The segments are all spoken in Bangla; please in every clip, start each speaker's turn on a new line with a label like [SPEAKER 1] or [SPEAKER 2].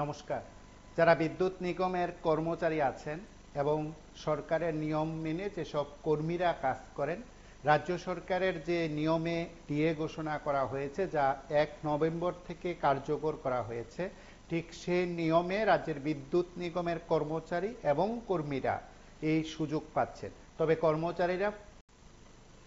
[SPEAKER 1] নমস্কার। যারা বিদ্যুৎ নিগমের কর্মচারী আছেন এবং সরকারের নিয়ম মেনে যেসব কর্মীরা কাজ করেন, রাজ্য সরকারের যে নিয়মে ডিএ ঘোষণা করা হয়েছে, যা 1 নভেম্বর থেকে কার্যকর করা হয়েছে, ঠিক সেই নিয়মে রাজ্যের বিদ্যুৎ নিগমের কর্মচারী এবং কর্মীরা এই সুযোগ পাচ্ছেন। তবে কর্মচারীরা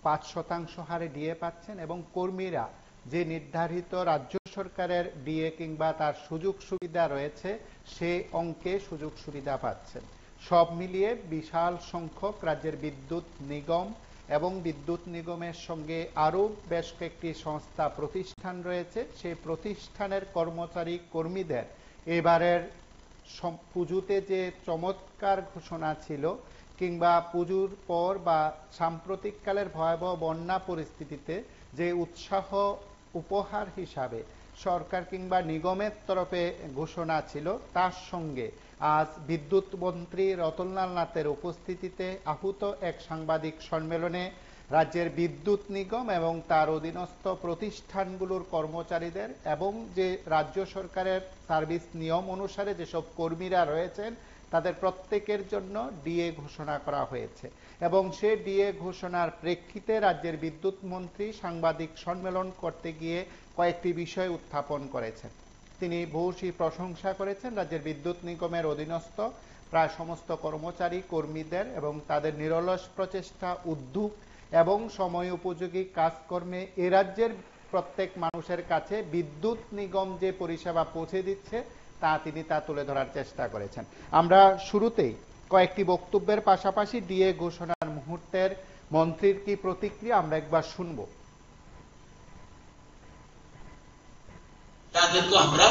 [SPEAKER 1] 5% হারে ডিএ পাচ্ছেন এবং কর্মীরা যে নির্ধারিত রাজ্য সরকারের ডিএ কিংবা তার সুযোগ সুবিধা রয়েছে সে অঙ্কে সুযোগ সুবিধা পাচ্ছেন। সব মিলিয়ে বিশাল সংখ্যক রাজ্যের বিদ্যুৎ নিগম এবং বিদ্যুৎ নিগমের সঙ্গে আরও বেশ কয়েকটি সংস্থা প্রতিষ্ঠান রয়েছে, সেই প্রতিষ্ঠানের কর্মচারী কর্মীদের এবারের পুজোতে যে চমৎকার ঘোষণা ছিল কিংবা পুজোর পর বা সাম্প্রতিককালের ভয়াবহ বন্যা পরিস্থিতিতে যে উৎসাহ উপহার হিসাবে সরকার কিংবা নিগমের তরফে ঘোষণা ছিল, তার সঙ্গে আজ বিদ্যুৎ মন্ত্রী রতনলাল নাথের উপস্থিতিতে আহুত এক সাংবাদিক সম্মেলনে রাজ্যের বিদ্যুৎ নিগম এবং তার অধীনস্থ প্রতিষ্ঠানগুলোর কর্মচারীদের এবং যে রাজ্য সরকারের সার্ভিস নিয়ম অনুসারে যেসব কর্মীরা রয়েছেন তাদের প্রত্যেকের জন্য ডিএ ঘোষণা করা হয়েছে এবং সে ডিএ ঘোষণার প্রেক্ষিতে রাজ্যের বিদ্যুৎ মন্ত্রী সাংবাদিক সম্মেলন করতে গিয়ে কয়েকটি বিষয় উত্থাপন করেছেন। তিনি ভূয়সী প্রশংসা করেছেন রাজ্যের বিদ্যুৎ নিগমের অধীনস্থ প্রায় সমস্ত কর্মচারী কর্মীদের এবং তাদের নিরলস প্রচেষ্টা, উদ্যোগ এবং সময় উপযোগী কাজকর্মে এ রাজ্যের প্রত্যেক মানুষের কাছে বিদ্যুৎ নিগম যে পরিষেবা পৌঁছে দিচ্ছে তিনি তা তুলে ধরার চেষ্টা করেছেন। আমরা শুরুতেই কয়েকটি বক্তব্যের পাশাপাশি ডিএ ঘোষণার মুহূর্তের মন্ত্রীর কি প্রতিক্রিয়া আমরা একবার শুনব।
[SPEAKER 2] তাদেরকে আমরা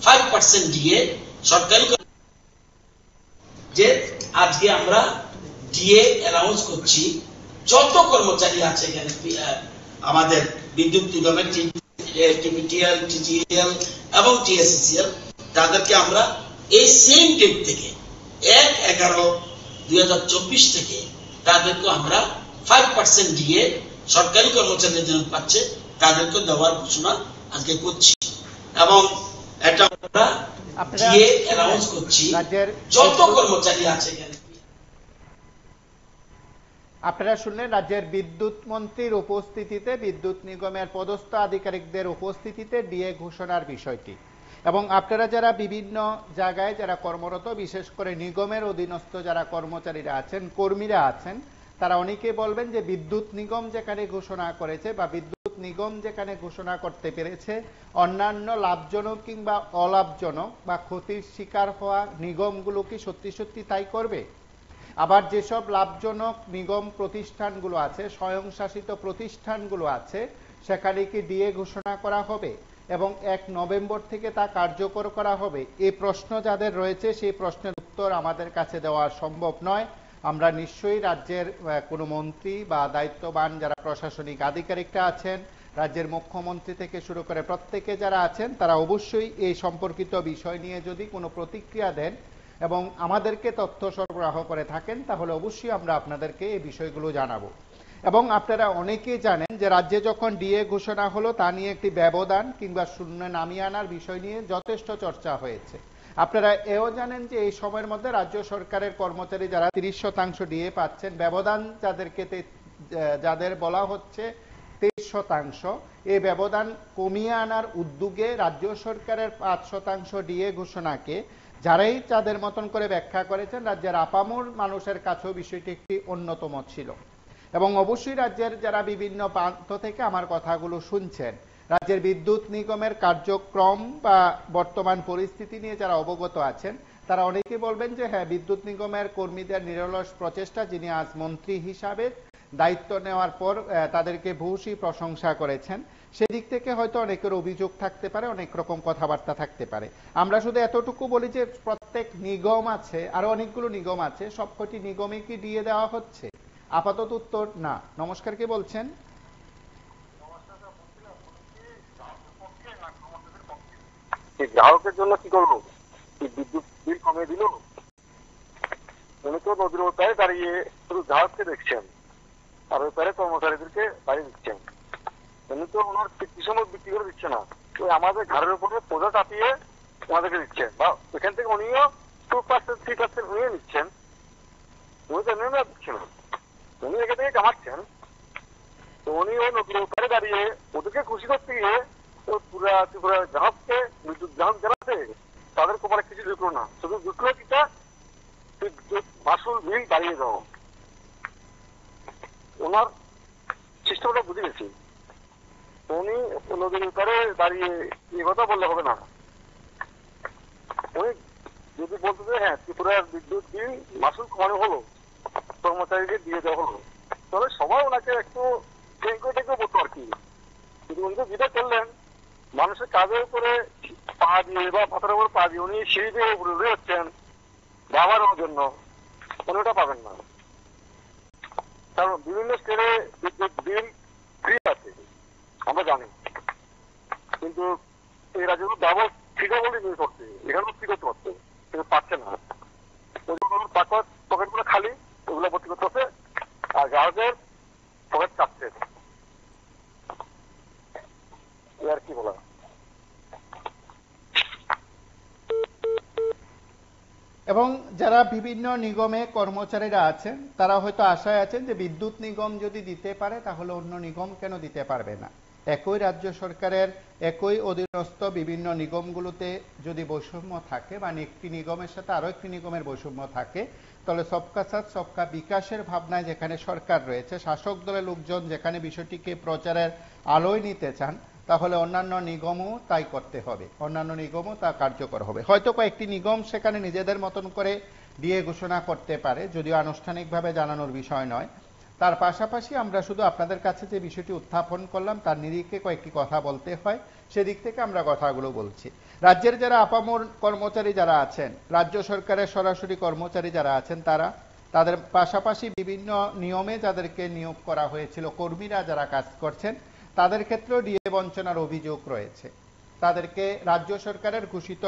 [SPEAKER 2] 5% ডিএ সরকারি যে আজকে আমরা ডিএ অ্যানাউন্স করছি। যত কর্মচারী আছে এখানে আমাদের বিদ্যুৎ নিগমের টিপিটিএল, টিজিএল এবং টিএসসিএল, তাদেরকে আমরা এই সেম ডেট থেকে 1/11/2024 থেকে তাদেরকে আমরা 5% ডিএ সরকারি কর্মচারীদের জন্য পাচ্ছে, তাদেরকে দেওয়ার ঘোষণা আজকে করছি এবং এটা আমরা ডিএ অ্যানাউন্স করছি যত কর্মচারী আছে এখানে।
[SPEAKER 1] আপনারা শুনলেন রাজ্যের বিদ্যুৎ মন্ত্রীর উপস্থিতিতে বিদ্যুৎ নিগমের পদস্থ আধিকারিকদের উপস্থিতিতে ডিএ ঘোষণার বিষয়টি। এবং আপনারা যারা বিভিন্ন জায়গায় যারা কর্মরত, বিশেষ করে নিগমের অধীনস্থ যারা কর্মচারীরা আছেন, কর্মীরা আছেন, তারা অনেকে বলবেন যে বিদ্যুৎ নিগম যেখানে ঘোষণা করেছে বা বিদ্যুৎ নিগম যেখানে ঘোষণা করতে পেরেছে, অন্যান্য লাভজনক কিংবা অলাভজনক বা ক্ষতির শিকার হওয়া নিগমগুলো কি সত্যি সত্যি তাই করবে? আবার যেসব লাভজনক নিগম প্রতিষ্ঠানগুলো আছে, স্বয়ংশাসিত প্রতিষ্ঠানগুলো আছে, সেখানে কি ডিএ ঘোষণা করা হবে এবং 1 নভেম্বর থেকে তা কার্যকর করা হবে? এই প্রশ্ন যাদের রয়েছে সেই প্রশ্নের উত্তর আমাদের কাছে দেওয়া সম্ভব নয়। আমরা নিশ্চয়ই রাজ্যের কোনো মন্ত্রী বা দায়িত্ববান যারা প্রশাসনিক আধিকারিকরা আছেন, রাজ্যের মুখ্যমন্ত্রী থেকে শুরু করে প্রত্যেকে যারা আছেন, তারা অবশ্যই এই সম্পর্কিত বিষয় নিয়ে যদি কোনো প্রতিক্রিয়া দেন এবং আমাদেরকে তথ্য সরবরাহ করে থাকেন, তাহলে অবশ্যই আমরা আপনাদেরকে এই বিষয়গুলো জানাবো। এবং আপনারা অনেকেই জানেন যে রাজ্যে যখন ডিএ ঘোষণা হলো তা নিয়ে একটি ব্যবধান কিংবা শূন্য নামিয়ে আনার বিষয় নিয়ে যথেষ্ট চর্চা হয়েছে। আপনারা এও জানেন যে এই সময়ের মধ্যে রাজ্য সরকারের কর্মচারী যারা 30% ডিএ পাচ্ছেন, ব্যবধান যাদের বলা হচ্ছে 23%, এই ব্যবধান কমিয়ে আনার উদ্যোগে রাজ্য সরকারের 5% ডিএ ঘোষণাকে যারাই তাদের মতন করে ব্যাখ্যা করেছেন, রাজ্যের আপামর মানুষের কাছেও বিষয়টি একটি অন্যতম ছিল। এবং অবশ্যই রাজ্যের যারা বিভিন্ন প্রান্ত থেকে আমার কথাগুলো শুনছেন, রাজ্যের বিদ্যুৎ নিগমের কার্যক্রম বা বর্তমান পরিস্থিতি নিয়ে যারা অবগত আছেন, তারা অনেকে বলবেন যে হ্যাঁ, বিদ্যুৎ নিগমের কর্মীদের নিরলস প্রচেষ্টা, যিনি আজ মন্ত্রী হিসাবে দায়িত্ব নেওয়ার পর তাদেরকে ভূয়সী প্রশংসা করেছেন, সেদিক থেকে হয়তো অনেকের অভিযোগ থাকতে পারে, অনেক রকম কথাবার্তা থাকতে পারে। আমরা শুধু এতটুকু বলি যে প্রত্যেক নিগম আছে, আরো অনেকগুলো নিগম আছে, সবকটি নিগমে কি দিয়ে দেওয়া হচ্ছে? আপাতত উত্তর না। নমস্কার, কে বলছেন?
[SPEAKER 3] গ্রাহকের জন্য কি করবো? বিদ্যুৎ বিল কমিয়ে দিল, উনি তো নদীর ওপারে দাঁড়িয়ে শুধু গ্রাহককে দেখছেন আর ওই পারে কর্মচারীদেরকে বাড়ি দিচ্ছেন। উনি তো ওনার সময় বিক্রি করে দিচ্ছে না, ওই আমাদের ঘরের উপরে বোঝা চাপিয়ে ওনাদেরকে দিচ্ছেন, বা এখান থেকে উনিও 2% 3% উনিও নিচ্ছেন। উনি তো এমনি দিচ্ছেন, উনি এখান থেকে কামাচ্ছেন। তো উনি ওই নদীর ওপারে দাঁড়িয়ে ওদেরকে খুশি করতে গিয়ে পুরা ত্রিপুরা গ্রাহককে, বিদ্যুৎ গ্রাহক যারা আছে তাদের কোপারে কিছু ঢুকলো না, শুধু ঢুকলো কিটা বিদ্যুৎ মাসুল বিল বাড়িয়ে দেওয়া। ওনার সিস্টেমটা বুঝে গেছি। উনি নদীর উপরে দাঁড়িয়ে এই কথা বললে হবে না। উনি যদি বলতে যে হ্যাঁ ত্রিপুরার বিদ্যুৎ বিল মাসুল কমানো হলো, কর্মচারীদের দিয়ে দেওয়া হলো, তাহলে সবাই ওনাকে একটু টেঙ্কো বলতো আর কি। কিন্তু উনি তো যেটা করলেন, মানুষের কাজের উপরে পা দিয়ে বা ভাতার উপরে পা দিয়ে উনি সিঁড়ি দিয়ে উপরে উঠে যাচ্ছেন ব্যবহারের জন্য, উনি ওটা পাবেন না। কারণ বিভিন্ন স্টেটে বিদ্যুৎ বিল ফ্রি আছে আমরা জানি, কিন্তু এই রাজ্যগুলো ব্যবহার ফ্রিটা বলে নিয়ে করছে, এখানেও ফ্রি করতে পারছে কিন্তু পাচ্ছে না। পকেটগুলো খালি, ওগুলো ভর্তি করতে হচ্ছে, আর গ্রাহকের পকেট কাটছে। আর কি বলা।
[SPEAKER 1] এবং যারা বিভিন্ন নিগমে কর্মচারীরা আছেন তারা হয়তো আশায় আছেন যে বিদ্যুৎ নিগম যদি দিতে পারে তাহলে অন্য নিগম কেন দিতে পারবে না। একই রাজ্য সরকারের একই অধীনস্থ বিভিন্ন নিগমগুলোতে যদি বৈষম্য থাকে, মানে একটি নিগমের সাথে আরো একটি নিগমের বৈষম্য থাকে, তাহলে সবকা সাথ সবকা বিকাশের ভাবনায় যেখানে সরকার রয়েছে, শাসক দলের লোকজন যেখানে বিষয়টিকে প্রচারের আলোয় নিতে চান, তাহলে অন্যান্য নিগমও তাই করতে হবে, অন্যান্য নিগমও তা কার্যকর হবে। হয়তো কয়েকটি নিগম সেখানে নিজেদের মতন করে দিয়ে ঘোষণা করতে পারে, যদিও আনুষ্ঠানিকভাবে জানানোর বিষয় নয়। তার পাশাপাশি আমরা শুধু আপনাদের কাছে যে বিষয়টি উত্থাপন করলাম তার নিরিখে কয়েকটি কথা বলতে হয়, সেদিক থেকে আমরা কথাগুলো বলছি। রাজ্যের যারা আপামর কর্মচারী যারা আছেন, রাজ্য সরকারের সরাসরি কর্মচারী যারা আছেন, তাদের পাশাপাশি বিভিন্ন নিয়মে যাদেরকে নিয়োগ করা হয়েছিল, কর্মীরা যারা কাজ করছেন, তাদের ক্ষেত্রেও ডিএ বঞ্চনার অভিযোগ রয়েছে। তাদেরকে রাজ্য সরকারের ঘোষিত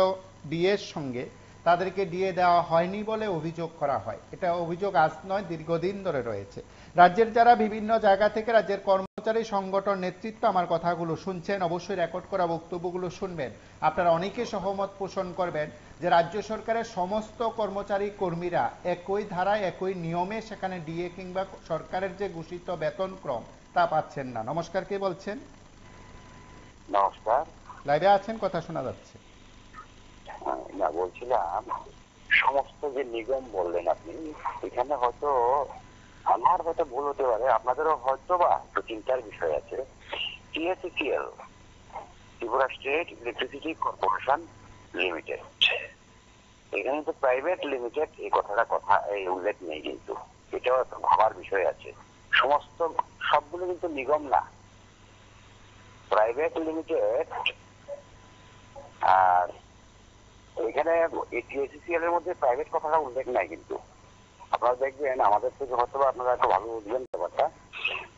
[SPEAKER 1] ডিএর সঙ্গে তাদেরকে ডিএ দেওয়া হয়নি বলে অভিযোগ করা হয়। এটা অভিযোগ আজ নয়, দীর্ঘদিন ধরে রয়েছে। রাজ্যের যারা বিভিন্ন জায়গা থেকে রাজ্যের কর্মচারী সংগঠন নেতৃত্ব আমার কথাগুলো শুনছেন, অবশ্যই রেকর্ড করা বক্তব্যগুলো শুনবেন। আপনারা অনেকে সহমত পোষণ করবেন যে রাজ্য সরকারের সমস্ত কর্মচারী কর্মীরা একই ধারায় একই নিয়মে সেখানে ডিএ কিংবা সরকারের যে ঘোষিত বেতনক্রম তা পাচ্ছেন না। নমস্কার, কে বলছেন?
[SPEAKER 4] নমস্কার।
[SPEAKER 1] লাইভে আছেন, কথা শোনা যাচ্ছে।
[SPEAKER 4] না, বলছিলাম সমস্ত যে নিগম বললেন আপনি, এখানে হয়তো আমার হয়তো ভুল হতে পারে, আপনাদেরও হয়তো বা একটু চিন্তার বিষয় আছে। TSECL, Tripura state electricity corporation limited, এখানে তো প্রাইভেট লিমিটেড এই কথা এই উল্লেখ নেই, কিন্তু এটাও একটা ভাবার বিষয় আছে। সবগুলো কিন্তু নিগম না, প্রাইভেট লিমিটেড। আর এখানে TSECL এর মধ্যে প্রাইভেট কথাটা উল্লেখ নাই, কিন্তু আপনারা দেখবেন আমাদের থেকে হয়তো আপনারা একটু ভালো বুঝবেন ব্যাপারটা।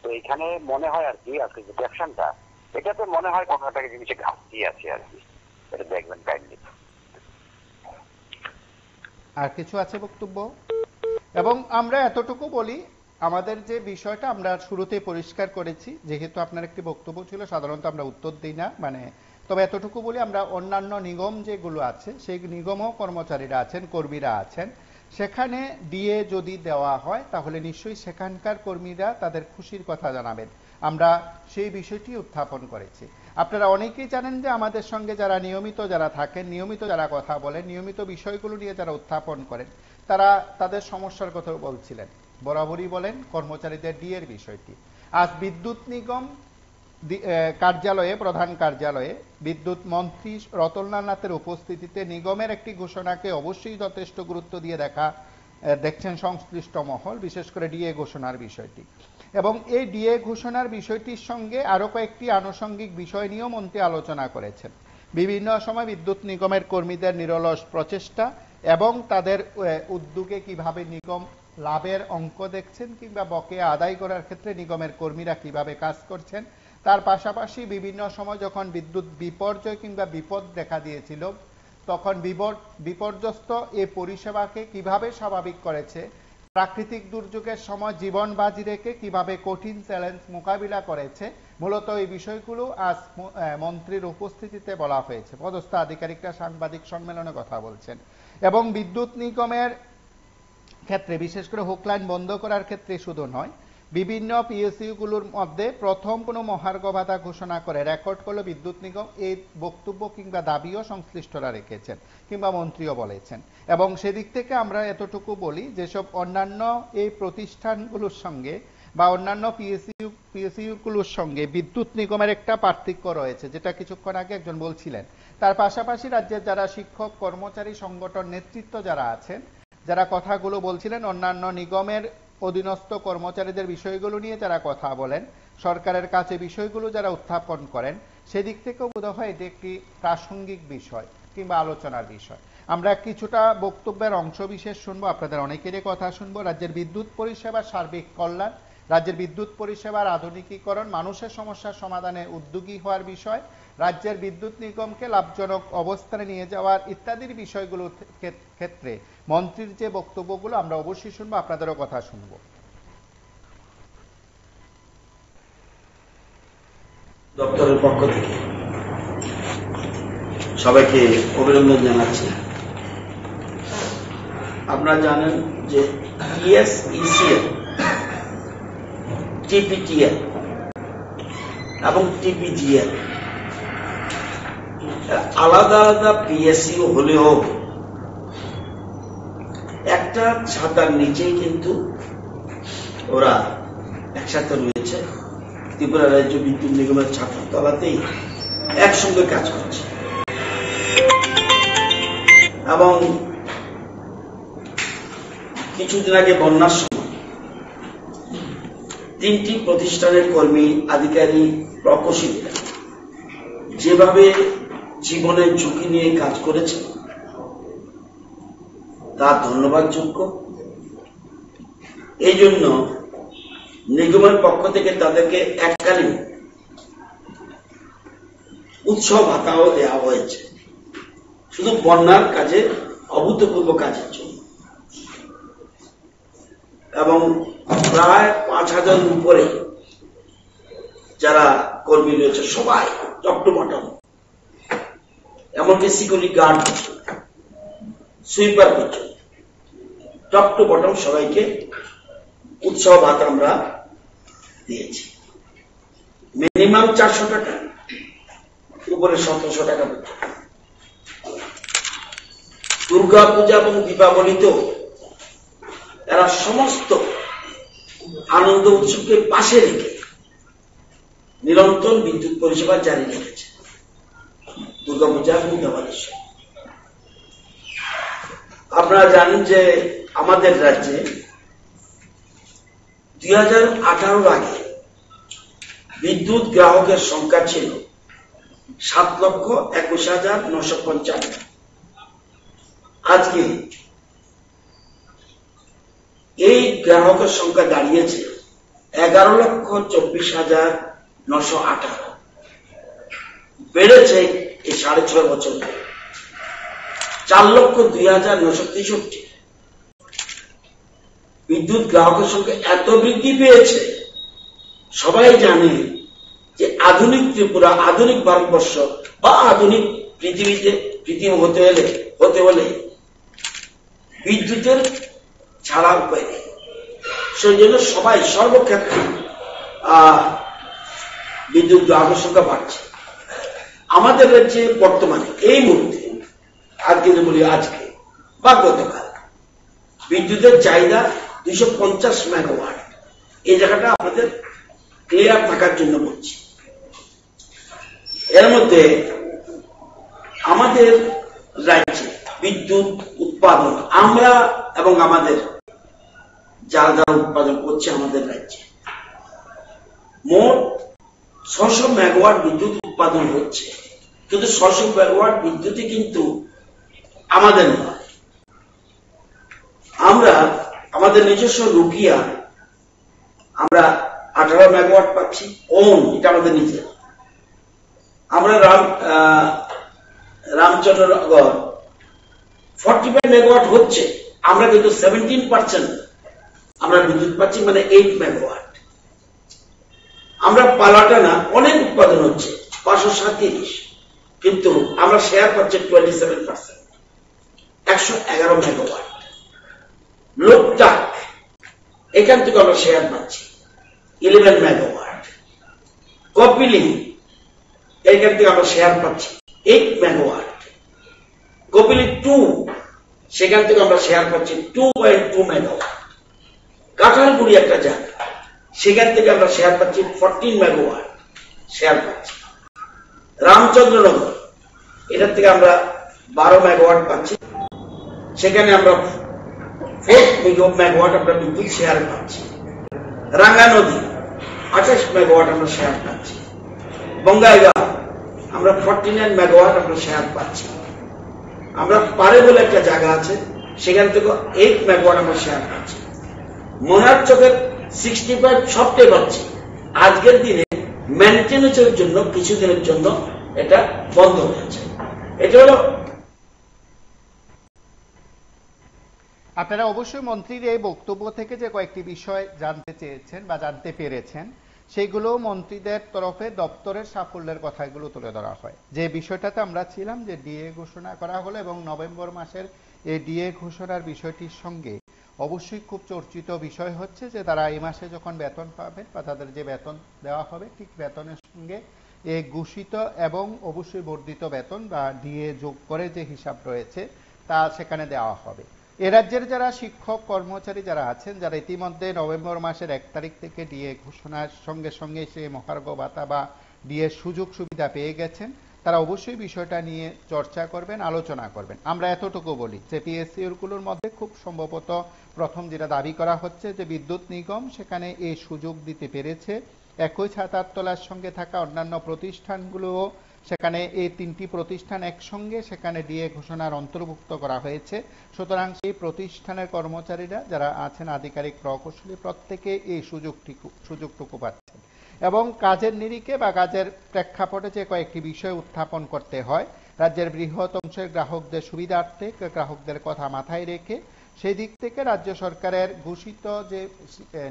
[SPEAKER 4] তো এখানে মনে হয় আর কি আজকে যে ক্যাপশনটা, এটাতে মনে হয় কোনো একটা জিনিসে ঘাটতি আছে আর কি, এটা দেখবেন কাইন্ডলি।
[SPEAKER 1] আর কিছু আছে বক্তব্য? এবং আমরা এতটুকু বলি, আমাদের যে বিষয়টা আমরা শুরুতে পরিষ্কার করেছি, যেহেতু আপনার একটি বক্তব্য ছিল, সাধারণত আমরা উত্তর দিই না, তবে এতটুকু বলি, আমরা অন্যান্য নিগম যেগুলো আছে সেই নিগমও কর্মচারীরা আছেন, কর্মীরা আছেন, সেখানে ডিএ যদি দেওয়া হয় তাহলে নিশ্চয়ই সেখানকার কর্মীরা তাদের খুশির কথা জানাবেন। আমরা সেই বিষয়টি উত্থাপন করেছি। আপনারা অনেকেই জানেন যে আমাদের সঙ্গে যারা নিয়মিত যারা থাকেন, নিয়মিত যারা কথা বলেন, নিয়মিত বিষয়গুলো নিয়ে যারা উত্থাপন করেন, তারা তাদের সমস্যার কথা বলছিলেন, বরাবরই বলেন কর্মচারীদের ডিএর বিষয়টি। আজ বিদ্যুৎ নিগম কার্যালয়ে, প্রধান কার্যালয়ে বিদ্যুৎ মন্ত্রী রতনলাল নাথের উপস্থিতিতে নিগমের একটি ঘোষণাকে অবশ্যই যথেষ্ট গুরুত্ব দিয়ে দেখছেন সংশ্লিষ্ট মহল, বিশেষ করে ডিএ ঘোষণার বিষয়টি। এবং এই ডিএ ঘোষণার বিষয়টির সঙ্গে আরো কয়েকটি আনুষঙ্গিক বিষয় নিয়েও মন্ত্রী আলোচনা করেছেন। বিভিন্ন সময় বিদ্যুৎ নিগমের কর্মীদের নিরলস প্রচেষ্টা এবং তাদের উদ্যোগে কিভাবে নিগম লাভের অঙ্ক দেখছেন কিংবা বকেয়া আদায় করার ক্ষেত্রে নিগমের কর্মীরা কিভাবে কাজ করছেন, তার পাশাপাশি বিভিন্ন সময় যখন বিদ্যুৎ বিপর্যয় কিংবা বিপদ দেখা দিয়েছিল তখন বিপর্যস্ত এই পরিষেবাকে কিভাবে স্বাভাবিক করেছে প্রাকৃতিক দুর্যোগের সময় জীবন বাজি রেখে কিভাবে কঠিন চ্যালেঞ্জ মোকাবিলা করেছে, মূলত এই বিষয়গুলো আজ মন্ত্রীর উপস্থিতিতে বলা হয়েছে। পদস্থ আধিকারিকরা সাংবাদিক সম্মেলনে কথা বলছেন এবং বিদ্যুৎ নিগমের ক্ষেত্রে বিশেষ করে হুকলাইন বন্ধ করার ক্ষেত্রে শুধু নয়, বিভিন্ন পিএসইউগুলোর মধ্যে প্রথম কোনো মহার্ঘ ভাতা ঘোষণা করে রেকর্ড করলো বিদ্যুৎ নিগম, এই বক্তব্য কিংবা দাবিও সংশ্লিষ্টরা রেখেছেন কিংবা মন্ত্রীও বলেছেন। এবং সেদিক থেকে আমরা এতটুকু বলি, যেসব অন্যান্য এই প্রতিষ্ঠানগুলোর সঙ্গে বা অন্যান্য পিএসইউগুলোর সঙ্গে বিদ্যুৎ নিগমের একটা পার্থক্য রয়েছে, যেটা কিছুক্ষণ আগে একজন বলছিলেন। তার পাশাপাশি রাজ্যের যারা শিক্ষক কর্মচারী সংগঠন নেতৃত্ব যারা আছেন, যারা কথাগুলো বলছিলেন, অন্যান্য নিগমের অধীনস্থ কর্মচারীদের বিষয়গুলো নিয়ে যারা কথা বলেন, সরকারের কাছে বিষয়গুলো যারা উত্থাপন করেন, সেদিক থেকেও বোধ হয় এটি একটি প্রাসঙ্গিক বিষয় কিংবা আলোচনার বিষয়। আমরা কিছুটা বক্তব্যের অংশ বিশেষ শুনবো, আপনাদের অনেকেরই কথা শুনবো। রাজ্যের বিদ্যুৎ পরিষেবার সার্বিক কল্যাণ, রাজ্যের বিদ্যুৎ পরিষেবার আধুনিকীকরণ, মানুষের সমস্যার সমাধানে উদ্যোগী হওয়ার বিষয়, রাজ্যের বিদ্যুৎ নিগমকে লাভজনক অবস্থানে নিয়ে যাওয়ার ইত্যাদির বিষয়গুলোর ক্ষেত্রে মন্ত্রীর যে বক্তব্যগুলো আমরা অবশ্যই শুনবো, আপনাদেরও কথা শুনবো।
[SPEAKER 2] দপ্তরের পক্ষ থেকে সবাইকে অভিনন্দন জানাচ্ছি। আপনারা জানেন যে ইএসইসিএল, টিপিটিএল এবং টিপিজিএল আলাদা আলাদা পিএসইউ হলেও একটা ছাতার নিচেই কিন্তু ওরা একসাথে রয়েছে। ত্রিপুরা রাজ্য বিদ্যুৎ নিগমের ছাতার তলাতেই একসঙ্গে কাজ করছে এবং কিছুদিন আগে বন্যার সময় তিনটি প্রতিষ্ঠানের কর্মী, আধিকারিক, প্রকৌশলীরা যেভাবে জীবনের ঝুঁকি নিয়ে কাজ করেছে তা ধন্যবাদযোগ্য। এই জন্য নিগমের পক্ষ থেকে তাদেরকে এককালীন উৎসব ভাতাও দেওয়া হয়েছে, শুধু বন্যার কাজে, অভূতপূর্ব কাজের জন্য। এবং প্রায় 5,000 উপরে যারা কর্মী রয়েছে সবাই টপ টু বটম, এমনকি সিকিউরিটি গার্ড, সুইপার পর্যন্ত টপ টু বটম সবাইকে উৎসব ভাতা আমরা দিয়েছি। মিনিমাম 400 টাকা, উপরে 1700 টাকা পর্যন্ত। দুর্গা পূজা এবং দীপাবলিতেও এরা সমস্ত আনন্দ উৎসবকে পাশে রেখে নিরন্তর বিদ্যুৎ পরিষেবা জারি রেখেছে দুর্গাপূজা এবং দীপাবলির সময়। আপনারা জানেন যে আমাদের রাজ্যে 2018 আগে বিদ্যুৎ গ্রাহকের সংখ্যা ছিল 7,21,955। আজকে এই গ্রাহকের সংখ্যা দাঁড়িয়েছে 11,24,918। বেড়েছে এই 6.5 বছর, 4,02,963। বিদ্যুৎ গ্রাহকের সংখ্যা এত বৃদ্ধি পেয়েছে, সবাই জানে যে আধুনিক ত্রিপুরা, আধুনিক ভারতবর্ষ বা আধুনিক পৃথিবী হতে হলে বিদ্যুতের ছাড়া উপায় নেই। সেই জন্য সবাই সর্বক্ষেত্রে বিদ্যুৎ গ্রাহকের সংখ্যা বাড়ছে। আমাদের রাজ্যে বর্তমানে এই মুহূর্তে, আজকে বলি আজকে বা গতকাল, বিদ্যুতের চাহিদা 250 মেগাওয়াট। এই জায়গাটা আমাদের ক্লিয়ার থাকার জন্য বলছি। এর মধ্যে আমাদের রাজ্যে বিদ্যুৎ উৎপাদন, আমরা এবং আমাদের যারা যারা উৎপাদন করছে আমাদের রাজ্যে, মোট 600 মেগাওয়াট বিদ্যুৎ উৎপাদন হচ্ছে। কিন্তু 600 মেগাওয়াট বিদ্যুৎই কিন্তু আমাদের নয়। আমরা আমাদের নিজস্ব রুকিয়া আমরা 18 মেগাওয়াট পাচ্ছি, এটা আমাদের নিজের। আমরা রামচন্দ্রনগর 45 মেগাওয়াট হচ্ছে, আমরা কিন্তু 17% আমরা বিদ্যুৎ পাচ্ছি, মানে 8 মেগাওয়াট। আমরা পালাটানা অনেক উৎপাদন হচ্ছে 537, কিন্তু আমরা শেয়ার পাচ্ছি 27%, 111 মেগাওয়াট। লোকটাক এখান থেকে আমরা শেয়ার পাচ্ছি 11 মেগাওয়াট। কপিলি এখান থেকে আমরা শেয়ার পাচ্ছি 8 মেগাওয়াট। কপিলি 2 সেখান থেকে আমরা শেয়ার পাচ্ছি 2.2 মেগাওয়াট। কাঁঠালগুড়ি একটা জায়গা, সেখান থেকে আমরা শেয়ার পাচ্ছি 14 মেগাওয়াট শেয়ার পাচ্ছি। রামচন্দ্রনগর এটার থেকে আমরা 12 মেগাওয়াট পাচ্ছি, সেখানে আমরা 4 মেগাওয়াট আমরা বিদ্যুৎ শেয়ার পাচ্ছি। রাঙ্গা নদী 28 মেগাওয়াট আমরা শেয়ার পাচ্ছি। বঙ্গাইগাঁও আমরা 49 মেগাওয়াট আমরা শেয়ার পাচ্ছি। আমরা পারে বলে একটা জায়গা আছে, সেখান থেকে 8 মেগাওয়াট আমরা শেয়ার পাচ্ছি। মনার চকের 65 সবটাই পাচ্ছি। আজকের দিনে মেনটেন্যান্সের জন্য কিছুদিনের জন্য এটা বন্ধ হয়েছে। এটা হলো
[SPEAKER 1] আপনারা অবশ্যই মন্ত্রীর এই বক্তব্য থেকে যে কয়েকটি বিষয় জানতে চেয়েছেন বা জানতে পেরেছেন, সেইগুলো মন্ত্রীদের তরফে দপ্তরের সাফল্যের কথাগুলো তুলে ধরা হয়। যে বিষয়টাতে আমরা ছিলাম যে ডিএ ঘোষণা করা হলো, এবং নভেম্বর মাসের এই ডিএ ঘোষণার বিষয়টির সঙ্গে অবশ্যই খুব চর্চিত বিষয় হচ্ছে যে তারা এই মাসে যখন বেতন পাবেন বা তাদের যে বেতন দেওয়া হবে, ঠিক বেতনের সঙ্গে এই ঘোষিত এবং অবশ্যই বর্ধিত বেতন বা ডিএ যোগ করে যে হিসাব রয়েছে তা সেখানে দেওয়া হবে। এ রাজ্যের যারা শিক্ষক কর্মচারী যারা আছেন, যারা ইতিমধ্যে নভেম্বর মাসের 1 তারিখ থেকে ডিএ ঘোষণার সঙ্গে সঙ্গে সে মহার্ঘ ভাতা বা ডিএ সুযোগ সুবিধা পেয়ে গেছেন, তারা অবশ্যই বিষয়টা নিয়ে চর্চা করবেন, আলোচনা করবেন। আমরা এতটুকু বলি যে পিএসসিগুলোর মধ্যে খুব সম্ভবত প্রথম যেটা দাবি করা হচ্ছে যে বিদ্যুৎ নিগম সেখানে এই সুযোগ দিতে পেরেছে। একই ছাতার তলার সঙ্গে থাকা অন্যান্য প্রতিষ্ঠানগুলোও সেখানে এই 3টি প্রতিষ্ঠান একসঙ্গে সেখানে ডিএ ঘোষণার অন্তর্ভুক্ত করা হয়েছে। সুতরাং সেই প্রতিষ্ঠানের কর্মচারীরা যারা আছেন, আধিকারিক প্রকৌশলী, প্রত্যেকে এই সুযোগটুকু পাচ্ছেন। এবং কাজের নিরিখে বা কাজের প্রেক্ষাপটে যে কয়েকটি বিষয় উত্থাপন করতে হয়, রাজ্যের বৃহৎ অংশের গ্রাহকদের সুবিধার্থে, গ্রাহকদের কথা মাথায় রেখে, সেই দিক থেকে রাজ্য সরকারের ঘোষিত যে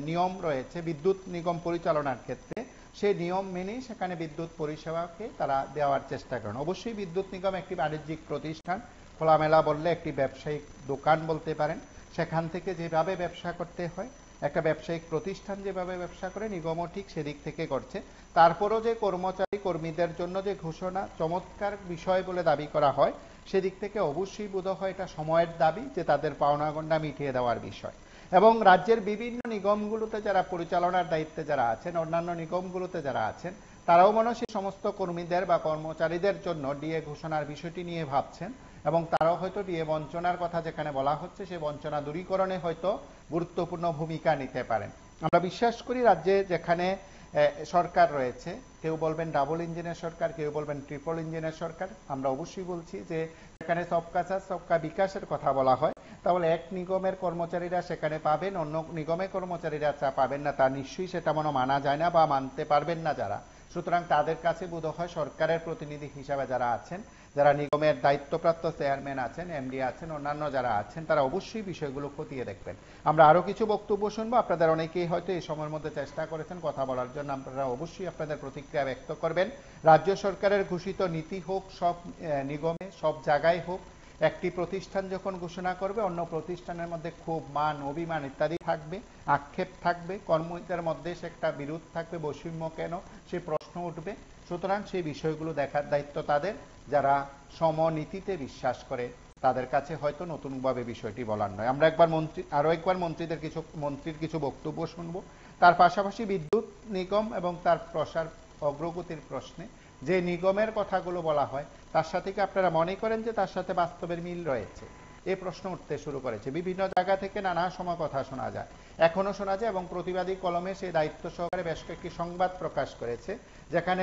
[SPEAKER 1] নিয়ম রয়েছে বিদ্যুৎ নিগম পরিচালনার ক্ষেত্রে, সেই নিয়ম মেনেই সেখানে বিদ্যুৎ পরিষেবাকে তারা দেওয়ার চেষ্টা করেন। অবশ্যই বিদ্যুৎ নিগম একটি বাণিজ্যিক প্রতিষ্ঠান, খোলামেলা বললে একটি ব্যবসায়িক দোকান বলতে পারেন। সেখান থেকে যেভাবে ব্যবসা করতে হয়, একটা ব্যবসায়িক প্রতিষ্ঠান যেভাবে ব্যবসা করে, নিগমও ঠিক সেদিক থেকে করছে। তারপরও যে কর্মচারী কর্মীদের জন্য যে ঘোষণা চমৎকার বিষয় বলে দাবি করা হয়, সেদিক থেকে অবশ্যই বোধ হয় এটা সময়ের দাবি যে তাদের পাওনাগণ্ডা মিটিয়ে দেওয়ার বিষয়। এবং রাজ্যের বিভিন্ন নিগমগুলোতে যারা পরিচালনার দায়িত্বে যারা আছেন, অন্যান্য নিগমগুলোতে যারা আছেন, তারাও মনে হয় সেই সমস্ত কর্মীদের বা কর্মচারীদের জন্য ডিএ ঘোষণার বিষয়টি নিয়ে ভাবছেন, এবং তারাও হয়তো ডিএ বঞ্চনার কথা যেখানে বলা হচ্ছে সেই বঞ্চনা দূরীকরণে হয়তো গুরুত্বপূর্ণ ভূমিকা নিতে পারেন। আমরা বিশ্বাস করি রাজ্যে যেখানে সরকার রয়েছে, কেউ বলবেন ডাবল ইঞ্জিনের সরকার, কেউ বলবেন ট্রিপল ইঞ্জিনের সরকার, আমরা অবশ্যই বলছি যে সেখানে সবকা সাথ সবকা বিকাশের কথা বলা হয়, তাহলে এক নিগমের কর্মচারীরা সেখানে পাবেন, অন্য নিগমের কর্মচারীরা চা পাবেন না, তা নিশ্চয়ই সেটা মনে মানা যায় না বা মানতে পারবেন না যারা। সুতরাং তাদের কাছে বোধ হয় সরকারের প্রতিনিধি হিসাবে যারা আছেন, যারা নিগমের দায়িত্বপ্রাপ্ত চেয়ারম্যান আছেন, এমডি আছেন, অন্যান্য যারা আছেন, তারা অবশ্যই বিষয়গুলো খতিয়ে দেখবেন। আমরা আরো কিছু বক্তব্য শুনবো। আপনাদের অনেকেই হয়তো এই সময়ের মধ্যে চেষ্টা করেছেন কথা বলার জন্য, আপনারা অবশ্যই আপনাদের প্রতিক্রিয়া ব্যক্ত করবেন। রাজ্য সরকারের ঘোষিত নীতি হোক, সব নিগমে সব জায়গায় হোক, একটি প্রতিষ্ঠান যখন ঘোষণা করবে, অন্য প্রতিষ্ঠানের মধ্যে ক্ষোভ, মান, অভিমান ইত্যাদি থাকবে, আক্ষেপ থাকবে, কর্মীদের মধ্যে সে একটা বিরোধ থাকবে, বৈষম্য কেন সে প্রশ্ন উঠবে। সুতরাং সেই বিষয়গুলো দেখার দায়িত্ব তাদের, যারা সমনীতিতে বিশ্বাস করে তাদের কাছে হয়তো নতুনভাবে বিষয়টি বলার নয়। আমরা আরো একবার মন্ত্রীর কিছু বক্তব্য শুনবো। তার পাশাপাশি বিদ্যুৎ নিগম এবং তার প্রসার অগ্রগতির প্রশ্নে যে নিগমের কথাগুলো বলা হয়, তার সাথে কি আপনারা মনে করেন যে তার সাথে বাস্তবের মিল রয়েছে? এই প্রশ্ন উঠতে শুরু করেছে। বিভিন্ন জায়গা থেকে নানা সময় কথা শোনা যায়, এখনো শোনা যায়, এবং প্রতিবাদী কলমে সেই দায়িত্ব সহকারে বেশ কয়েকটি সংবাদ প্রকাশ করেছে, যেখানে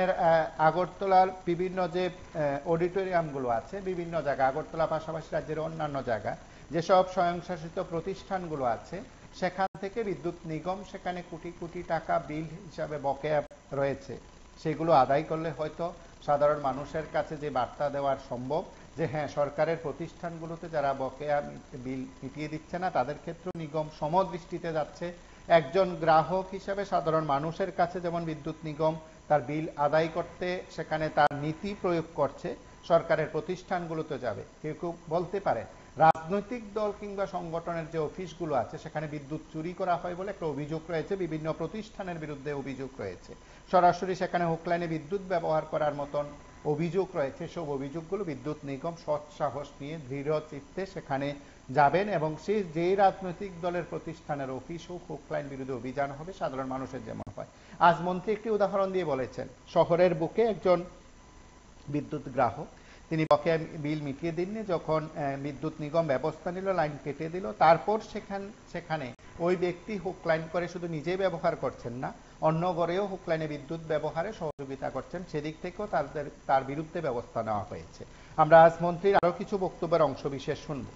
[SPEAKER 1] আগরতলার বিভিন্ন যে অডিটোরিয়ামগুলো আছে, বিভিন্ন জায়গা, আগরতলা পাশাপাশি রাজ্যের অন্যান্য জায়গা যেসব স্বয়ংশাসিত প্রতিষ্ঠানগুলো আছে, সেখান থেকে বিদ্যুৎ নিগম সেখানে কোটি কোটি টাকা বিল হিসাবে বকেয়া রয়েছে, সেগুলো আদায় করলে হয়তো সাধারণ মানুষের কাছে যে বার্তা দেওয়ার সম্ভব যে হ্যাঁ, সরকারের প্রতিষ্ঠানগুলোতে যারা বকেয়া বিল মিটিয়ে দিচ্ছে না তাদের ক্ষেত্রে নিগম সমদৃষ্টিতে যাচ্ছে। একজন গ্রাহক হিসেবে সাধারণ মানুষের কাছে যেমন বিদ্যুৎ নিগম তার বিল আদায় করতে সেখানে তার নীতি প্রয়োগ করছে, সরকারের প্রতিষ্ঠানগুলোতে যাবে। কেউ কেউ বলতে পারে রাজনৈতিক দল কিংবা সংগঠনের যে অফিসগুলো আছে সেখানে বিদ্যুৎ চুরি করা হয় বলে একটা অভিযোগ রয়েছে, বিভিন্ন প্রতিষ্ঠানের বিরুদ্ধে অভিযোগ রয়েছে, সরাসরি সেখানে হুকলাইনে বিদ্যুৎ ব্যবহার করার মতন অভিযোগ রয়েছে। সব অভিযোগগুলো বিদ্যুৎ নিগম সৎ সাহস নিয়ে দৃঢ় চিত্তে সেখানে যাবেন এবং সেই যে রাজনৈতিক দলের প্রতিষ্ঠানের অফিস হোক হুকলাইন বিরুদ্ধে অভিযান হবে সাধারণ মানুষের যেমন হয়। আজ মন্ত্রী একটি উদাহরণ দিয়ে বলেছেন, শহরের বুকে একজন বিদ্যুৎ গ্রাহক, তিনি বকেয়া বিল মিটিয়ে দিননি, যখন বিদ্যুৎ নিগম ব্যবস্থা নিল, লাইন কেটে দিল, তারপর সেখানে ওই ব্যক্তি হুকলাইন করে শুধু নিজেই ব্যবহার করছেন না, অন্য ঘরেও হুকলাইনে বিদ্যুৎ ব্যবহারে সহযোগিতা করছেন, সেদিক থেকেও তার বিরুদ্ধে ব্যবস্থা নেওয়া হয়েছে। আমরা আজ মন্ত্রীর আরো কিছু বক্তব্যের অংশ বিশেষ শুনব।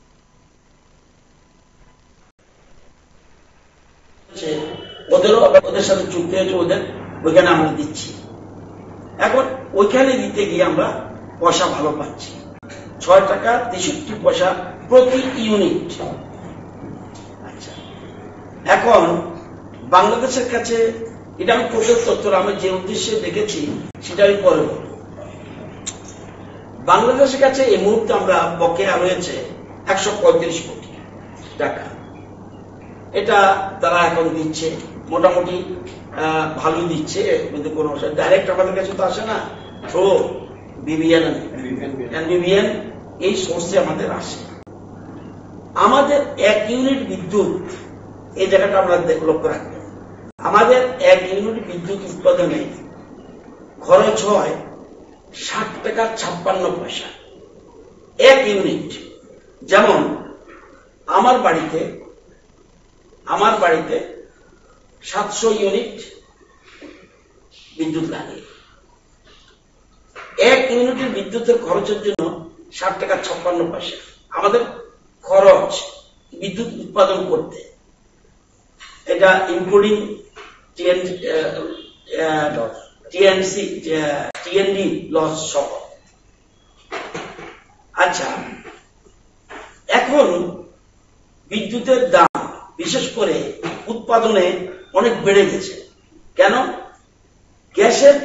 [SPEAKER 2] ওদের সাথে চুক্তি হয়েছে, ওদের ওইখানে আমরা দিচ্ছি। এখন ওইখানে দিতে গিয়ে আমরা পয়সা ভালো পাচ্ছি, 6 টাকা 63 পয়সা প্রতি ইউনিট। আচ্ছা, এখন বাংলাদেশের কাছে এটা আমি প্রচুর তথ্য আমি যে উদ্দেশ্যে দেখেছি সেটা আমি পরে বলব। বাংলাদেশের কাছে এই মুহূর্তে আমরা বকেয়া রয়েছে 135 কোটি টাকা। এটা তারা এখন দিচ্ছে, মোটামুটি ভালোই দিচ্ছে, কিন্তু কোনো ডাইরেক্ট আমাদের কাছে তো আসে না, থ্রু বিবিএন এই সোর্সে আমাদের আসে। আমাদের 1 ইউনিট বিদ্যুৎ, এই জায়গাটা আমরা লক্ষ্য রাখবেন, আমাদের 1 ইউনিট বিদ্যুৎ উৎপাদনে খরচ হয় 60 টাকা 56 পয়সা 1 ইউনিট। যেমন আমার বাড়িতে 700 ইউনিট বিদ্যুৎ লাগে। 1 ইউনিটের বিদ্যুতের খরচের জন্য 60 টাকা 56 পয়সা আমাদের খরচ বিদ্যুৎ উৎপাদন করতে, এটা ইনক্লুডিং টিএনডি লস সহ। আচ্ছা, এখন বিদ্যুতের দাম বিশেষ করে উৎপাদনে অনেক বেড়ে গেছে। কেন? গ্যাসের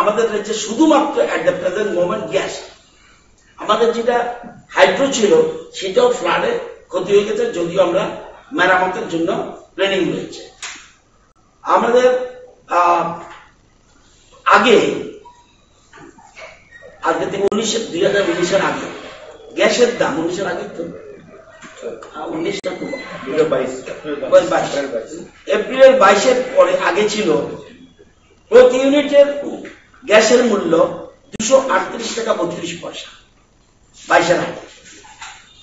[SPEAKER 2] আমাদের রাজ্যে শুধুমাত্র at the present moment gas, আমাদের যেটা হাইড্রো ছিল সেটাও ফ্লাডে ক্ষতি হয়ে গেছে, যদিও আমরা মেরামতের জন্য প্ল্যানিং রয়েছে। আমাদের আগে থেকে 2019-এর আগে গ্যাসের দাম 19-এর আগে তো এপ্রিলের 22-এর পরে আগে ছিল প্রতি ইউনিটের গ্যাসের মূল্য 238 টাকা 32 পয়সা 22-এর আগে।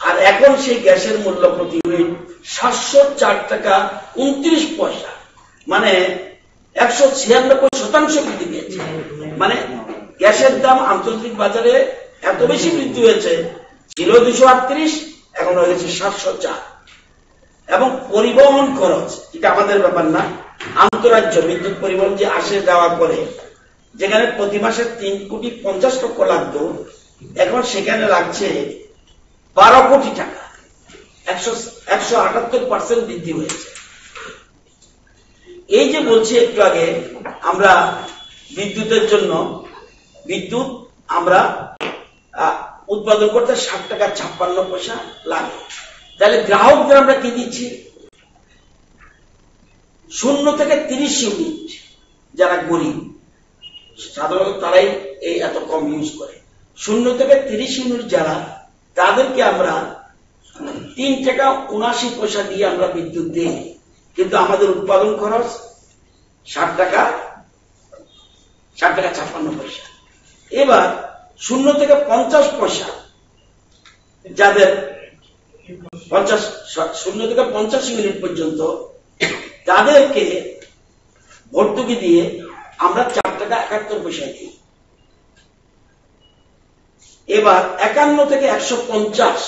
[SPEAKER 2] আর এখন সেই গ্যাসের মূল্য প্রতি ইউনিট 704 টাকা 29 পয়সা, মানে 196% বৃদ্ধি পেয়েছে। মানে গ্যাসের দাম আন্তর্জাতিক বাজারে এত বেশি বৃদ্ধি হয়েছে, ছিল 238, এখন হয়ে গেছে 704। এবং পরিবহন খরচ, এটা আমাদের ব্যাপার না, আন্তঃরাজ্য বিদ্যুৎ পরিবহন যে আসে যাওয়ার পরে যেখানে প্রতি মাসে 3,50,00,000 লাগতো, এখন সেখানে লাগছে 12 কোটি টাকা, 178% বৃদ্ধি হয়েছে। এই যে বলছি একটু আগে, আমরা বিদ্যুতের জন্য বিদ্যুৎ আমরা উৎপাদন করতে 60 টাকা 56 পয়সা লাগে। তাহলে গ্রাহকদের আমরা কি দিচ্ছি? 0 থেকে 30 ইউনিট যারা গরিব, সাধারণত তারাই এই এত কম ইউজ করে। 0 থেকে 30 ইউনিট যারা, তাদেরকে আমরা 3 টাকা 79 পয়সা দিয়ে আমরা বিদ্যুৎ দিই, কিন্তু আমাদের উৎপাদন খরচ 60 টাকা 56 পয়সা। এবার 0 থেকে 50 পয়সা যাদের 0 থেকে 50 ইউনিট পর্যন্ত, তাদেরকে ভর্তুকি দিয়ে আমরা 4 টাকা 71 পয়সা দিই। এবার 51 থেকে 150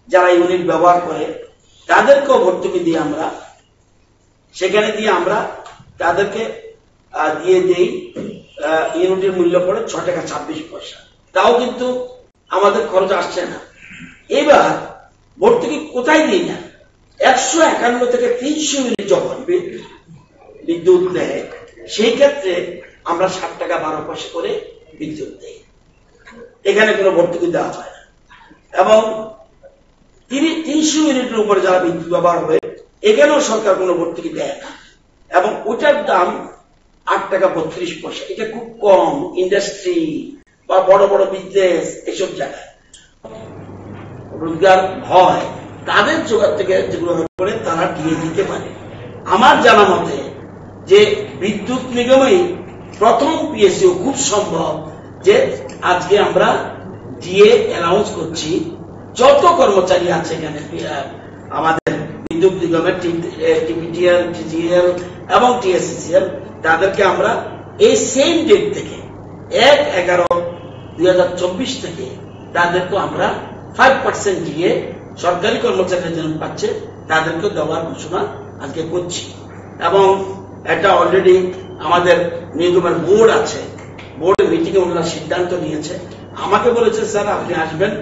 [SPEAKER 2] যারা ইউনিট ব্যবহার করে তাদেরকেও ভর্তুকি দিয়ে আমরা সেখানে দিয়ে আমরা তাদেরকে দিয়ে দেই, ইউনিটের মূল্য পড়ে 6 টাকা 26 পয়সা, তাও কিন্তু আমাদের খরচ আসছে না। এবার ভর্তুকি কোথায় দিই না, 151 থেকে 300 ইউনিট যখন বিদ্যুৎ দেয় সেই ক্ষেত্রে আমরা 7 টাকা 12 পয়সা করে বিদ্যুৎ দেই, এখানে কোনো ভর্তুকি দেওয়া হয় না। এবং 300 ইউনিটের উপরে যারা বিদ্যুৎ ব্যবহার হবে এখানেও সরকার কোনো ভর্তুকি দেয় না, এবং ওটার দাম 8 টাকা 32 পয়সা। এটা খুব কম ইন্ডাস্ট্রি বা বড় বড় বিজনেস এসব জায়গায় রোজগার হয়, তাদের জোগাড় থেকে যেগুলো করে তারা দিয়ে দিতে পারে। আমার জানা মতে যে বিদ্যুৎ নিগমেই প্রথম পিএসইউ, খুব সম্ভব যে আজকে আমরা দিয়ে অ্যানাউন্স করছি যত কর্মচারী আছে এখানে আমাদের বিদ্যুৎ নিগমের টিপিটিএল, টিজিএল এবং টিএসসিসিএল, তাদেরকে আমরা এই সেম ডেট থেকে 1/11/2024 থেকে তাদেরকে আমরা 5% দিয়ে সরকারি কর্মচারীরা যেন পাচ্ছে তাদেরকে দেওয়ার ঘোষণা আজকে করছি। এবং এটা অলরেডি আমাদের নিগমের বোর্ড আছে, বোর্ডের মিটিংয়ে ওনারা সিদ্ধান্ত নিয়েছে, আমাকে বলেছে স্যার আপনি আসবেন,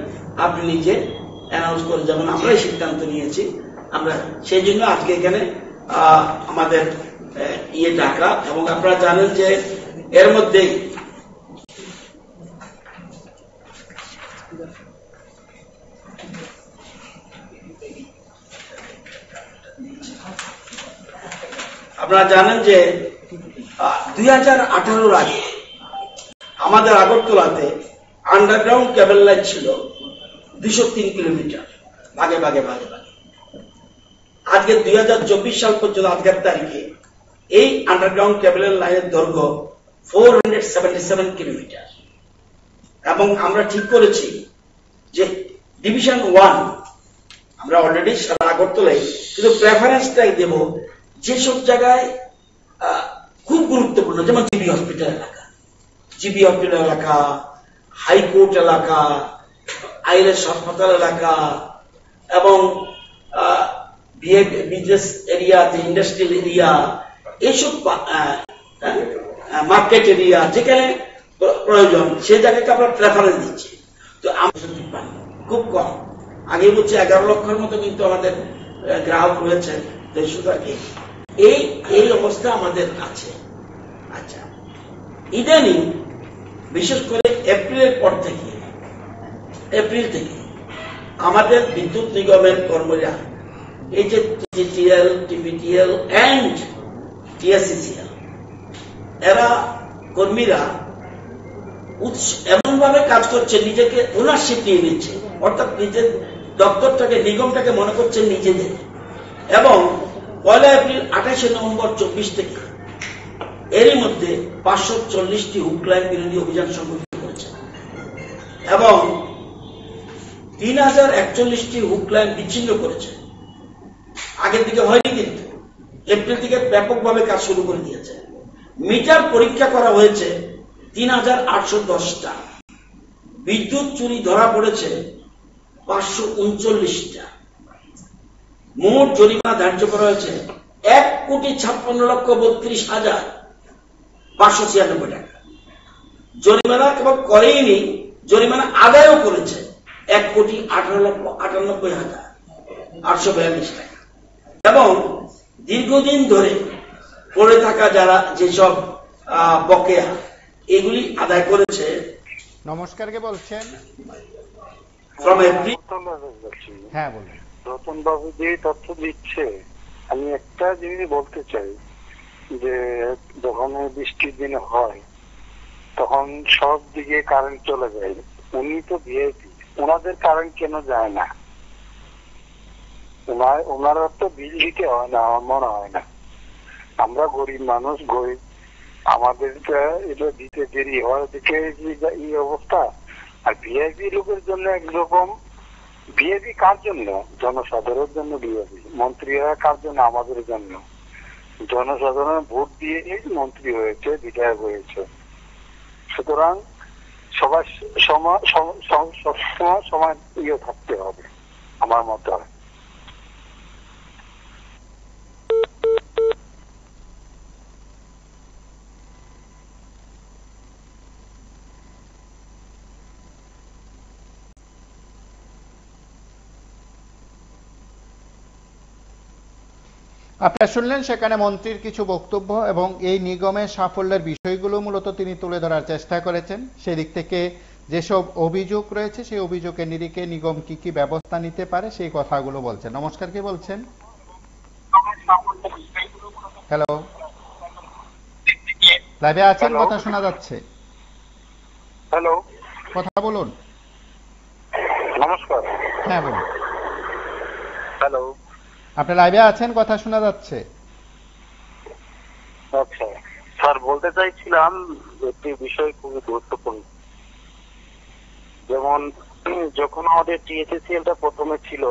[SPEAKER 2] আপনি নিজে অ্যানাউন্স করে যাবেন, আমরাই সিদ্ধান্ত নিয়েছি। আমরা সেই জন্য আজকে এখানে আমাদের ডাকা। এবং আপনারা জানেন যে এর মধ্যেই আপনারা জানেন যে 2018 আগে আমাদের আগরতলাতে আন্ডারগ্রাউন্ড কেবল লাইন ছিল 203 কিলোমিটার, ভাগে ভাগে ভাগে ভাগে। আজকে 2024 সাল পর্যন্ত আজকের তারিখে এই আন্ডারগ্রাউন্ড কেবলের লাইনের দৈর্ঘ্য 477 কিলোমিটার। এবং আমরা ঠিক করেছি যে ডিভিশন 1 আমরা অলরেডি সারা আগরতলায়, কিন্তু প্রেফারেন্সটাই দেব যেসব জায়গায় খুব গুরুত্বপূর্ণ, যেমন জিবি হসপিটাল এলাকা, হাইকোর্ট এলাকা, আইএলএস হাসপাতাল এলাকা এবং বিজনেস এরিয়া, ইন্ডাস্ট্রিয়াল এরিয়া, এইসব মার্কেট এরিয়া যেখানে প্রয়োজন সেই জায়গাকে আমরা প্রেফারেন্স দিচ্ছি। তো আমরা খুব কম, আগে বলছি 11 লক্ষের মতো কিন্তু আমাদের গ্রাহক রয়েছে। এই অবস্থা আমাদের আছে। আচ্ছা, ইদানিং বিশেষ করে এপ্রিল থেকে আমাদের বিদ্যুৎ নিগমের কর্মীরা, এই যে টিজিটিএল, টিপিটিএল এন্ড টিএসসিসিএল, এরা কর্মীরা এমন ভাবে কাজ করছে, নিজেকে ওনারশিপ নিয়ে নিচ্ছে, অর্থাৎ নিজের দপ্তরটাকে, নিগমটাকে মনে করছে নিজেদের। এবং 1 এপ্রিল 28 নভেম্বর 24 থেকে এরই মধ্যে 540টি হুকলাইন বিরোধী অভিযান সংগঠিত করেছে এবং 3041টি হুকলাইন বিচ্ছিন্ন করেছে। আগের দিকে হয়নি, কিন্তু এপ্রিল থেকে ব্যাপকভাবে কাজ শুরু করে দিয়েছে। মিটার পরীক্ষা করা হয়েছে 3810টা, বিদ্যুৎ চুরি ধরা পড়েছে 539টা, মোট জরিমানা ধার্য করা হয়েছে 1,56,32,596 টাকা। জরিমানা কেবল করেইনি, জরিমানা আদায়ও করেছে 1,18,98,842 টাকা। এবং দীর্ঘদিন ধরে পড়ে থাকা যারা যেসব বকেয়া, এগুলি আদায় করেছে।
[SPEAKER 1] নমস্কার, কে বলছেন? হ্যাঁ বলুন।
[SPEAKER 3] রতন বাবু যে তথ্য দিচ্ছে, আমি একটা জিনিস বলতে চাই যে যখন বৃষ্টির দিনে হয় তখন সব দিকে কারেন্ট চলে যায়। উনি তো ভিআইপি, ওনাদের কারেন্ট কেন যায় না? ওনারা তো বিল দিতে হয় না, আমার মনে হয় না। আমরা গরিব মানুষ, গরিব, আমাদের এটা দিতে দেরি হয় দেখে এই অবস্থা। আর ভিআইপি লোকের জন্য একরকম, ভিআইপি কার জন্য? জনসাধারণের জন্য ভিআইপি। মন্ত্রীরা কার জন্য? আমাদের জন্য। জনসাধারণ ভোট দিয়ে মন্ত্রী হয়েছে, বিধায়ক হয়েছে। সুতরাং সবার সময় ইয়ে থাকতে হবে, আমার মতে হয়।
[SPEAKER 1] আপনারা শুনলেন সেখানে মন্ত্রীর কিছু বক্তব্য এবং এই নিগমের সাফল্যের বিষয়গুলো মূলত তিনি তুলে ধরার চেষ্টা করেছেন। সেদিক থেকে যেসব অভিযোগ রয়েছে সেই অভিযোগের নিরিখে নিগম কি কি ব্যবস্থা নিতে পারে সেই কথাগুলো বলছেন। নমস্কার, কে বলছেন? হ্যালো, লাইভে আছেন, কথা শোনা যাচ্ছে।
[SPEAKER 3] হ্যালো,
[SPEAKER 1] কথা বলুন।
[SPEAKER 3] নমস্কার।
[SPEAKER 1] হ্যাঁ বলুন।
[SPEAKER 3] হ্যালো,
[SPEAKER 1] আপনি লাইভে আছেন, কথা শোনা যাচ্ছে।
[SPEAKER 3] আচ্ছা স্যার, বলতে চাইছিলাম একটি বিষয় খুবই গুরুত্বপূর্ণ। যেমন যখন আমাদের টিএসএসিএলটা প্রথমে ছিল,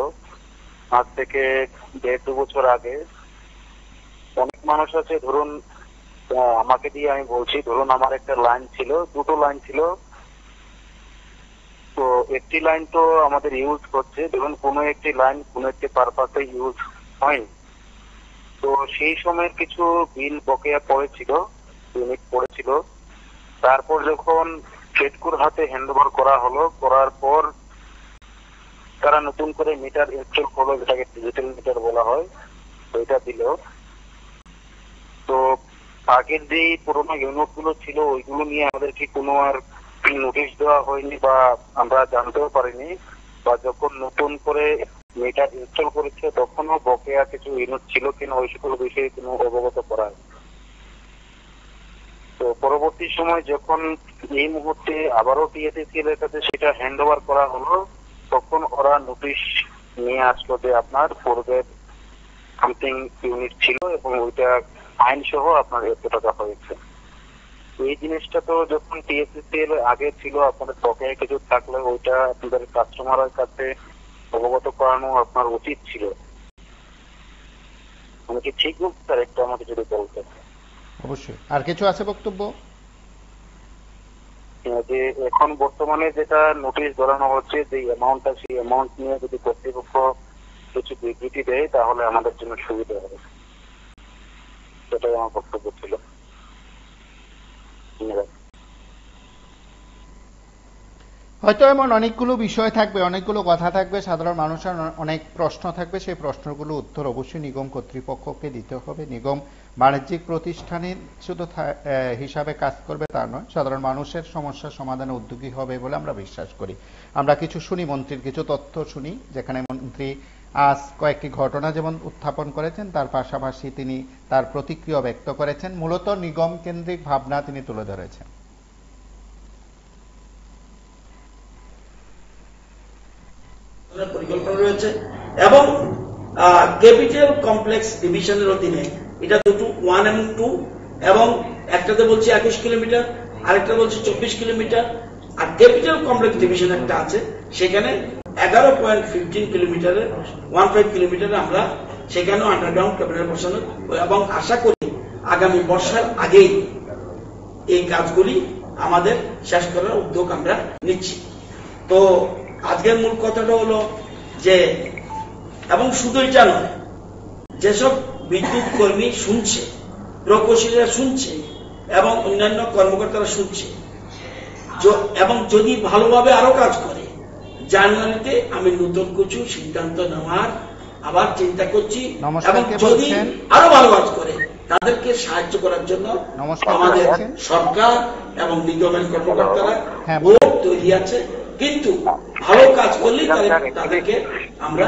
[SPEAKER 3] আজ থেকে 1.5-2 বছর আগে, অনেক মানুষ আছে, ধরুন আমাকে দিয়ে আমি বলছি, ধরুন আমার একটা লাইন ছিল, দুটো লাইন ছিল, তো একটি লাইন তো আমাদের ইউজ করছে, ধরুন কোনো একটি লাইন কোনো একটি পারপাসে ইউজ হয়নি। তো সেই সময়ের কিছু বিল বকেয়া পড়েছিল, ইউনিট পড়েছিল। তারপর যখন ফেডকুর হাতে হ্যান্ডওভার করা হলো, করার পর তারা নতুন করে মিটার ইনস্টল করলো, যেটাকে ডিজিটাল মিটার বলা হয়, ওইটা দিল। তো আগের যে পুরোনো ইউনিট গুলো ছিল ওইগুলো নিয়ে আমাদেরকে কোনো আর নোটিশ দেওয়া হয়নি বা আমরা জানতেও পারিনি, বা যখন নতুন করে মিটার ইনস্টল করেছে তখনও বকেয়া কিছু ইউনিট ছিল কিনা ওই সকল বিষয়ে কোনো অবগত করা হয়। তো পরবর্তী সময় যখন এই মুহূর্তে আবারও টিএসএসিএল এর কাছে সেটা হ্যান্ড ওভার করা হলো, তখন ওরা নোটিশ নিয়ে আসলো যে আপনার পূর্বের সামথিং ইউনিট ছিল এবং ওইটা আইন সহ আপনার এত টাকা হয়েছে। এই জিনিসটা তো যখন টিএসএসিএল আগে ছিল, আপনাদের বকেয়া কিছু থাকলে ওইটা আপনাদের কাস্টমারের কাছে অবগত করানো আপনার উচিত ছিল। আমি কি ঠিক বলছি স্যার? একটু আমাকে যদি বলতেন।
[SPEAKER 1] অবশ্যই। আর কিছু আছে বক্তব্য?
[SPEAKER 3] যে এখন বর্তমানে যেটা নোটিশ ধরানো হচ্ছে, যে অ্যামাউন্টটা, সেই অ্যামাউন্ট নিয়ে যদি কর্তৃপক্ষ কিছু বিবৃতি দেয় তাহলে আমাদের জন্য সুবিধা হবে, সেটাই আমার বক্তব্য ছিল। ধন্যবাদ।
[SPEAKER 1] হয়তো এমন অনেকগুলো বিষয় থাকবে, অনেকগুলো কথা থাকবে, সাধারণ মানুষের অনেক প্রশ্ন থাকবে। সেই প্রশ্নগুলো উত্তর অবশ্যই নিগম কর্তৃপক্ষকে দিতে হবে। নিগম বাণিজ্যিক প্রতিষ্ঠানের শুধু হিসাবে কাজ করবে তা নয়, সাধারণ মানুষের সমস্যার সমাধানে উদ্যোগী হবে বলে আমরা বিশ্বাস করি। আমরা কিছু শুনি, মন্ত্রীর কিছু তথ্য শুনি, যেখানে মন্ত্রী আজ কয়েকটি ঘটনা যেমন উত্থাপন করেছেন, তার পাশাপাশি তিনি তার প্রতিক্রিয়া ব্যক্ত করেছেন। মূলত নিগম কেন্দ্রিক ভাবনা তিনি তুলে ধরেছেন।
[SPEAKER 2] পরিকল্পনা রয়েছে এবং ক্যাপিটাল কমপ্লেক্স ডিভিশনের অধীনে এটা দুটো 1 এবং 2, এবং একটাতে বলছি 21 কিলোমিটার, আরেকটা বলছি 24 কিলোমিটার। আর ক্যাপিটাল কমপ্লেক্স ডিভিশন একটা আছে, সেখানে 11.15 কিলোমিটারের 15 কিলোমিটার আমরা সেখানেও আন্ডারগ্রাউন্ড ক্যাপিটাল বসানো, এবং আশা করি আগামী বর্ষার আগেই এই কাজগুলি আমাদের শেষ করার উদ্যোগ আমরা নিচ্ছি। তো আজকের মূল কথাটা হলো যে, এবং শুধু এটা নয়, যেসব বিদ্যুৎ কর্মী শুনছে, প্রকৌশলীরা শুনছে এবং অন্যান্য কর্মকর্তারা শুনছে, এবং যদি ভালোভাবে আরো কাজ করে, জানুয়ারিতে আমি নতুন কিছু সিদ্ধান্ত নেওয়ার আবার চিন্তা করছি, এবং যদি আরো ভালো কাজ করে তাদেরকে সাহায্য করার জন্য আমাদের সরকার এবং নিগমের কর্মকর্তারা বোর্ড তৈরি আছে। কিন্তু ভালো কাজ করলে তাদেরকে আমরা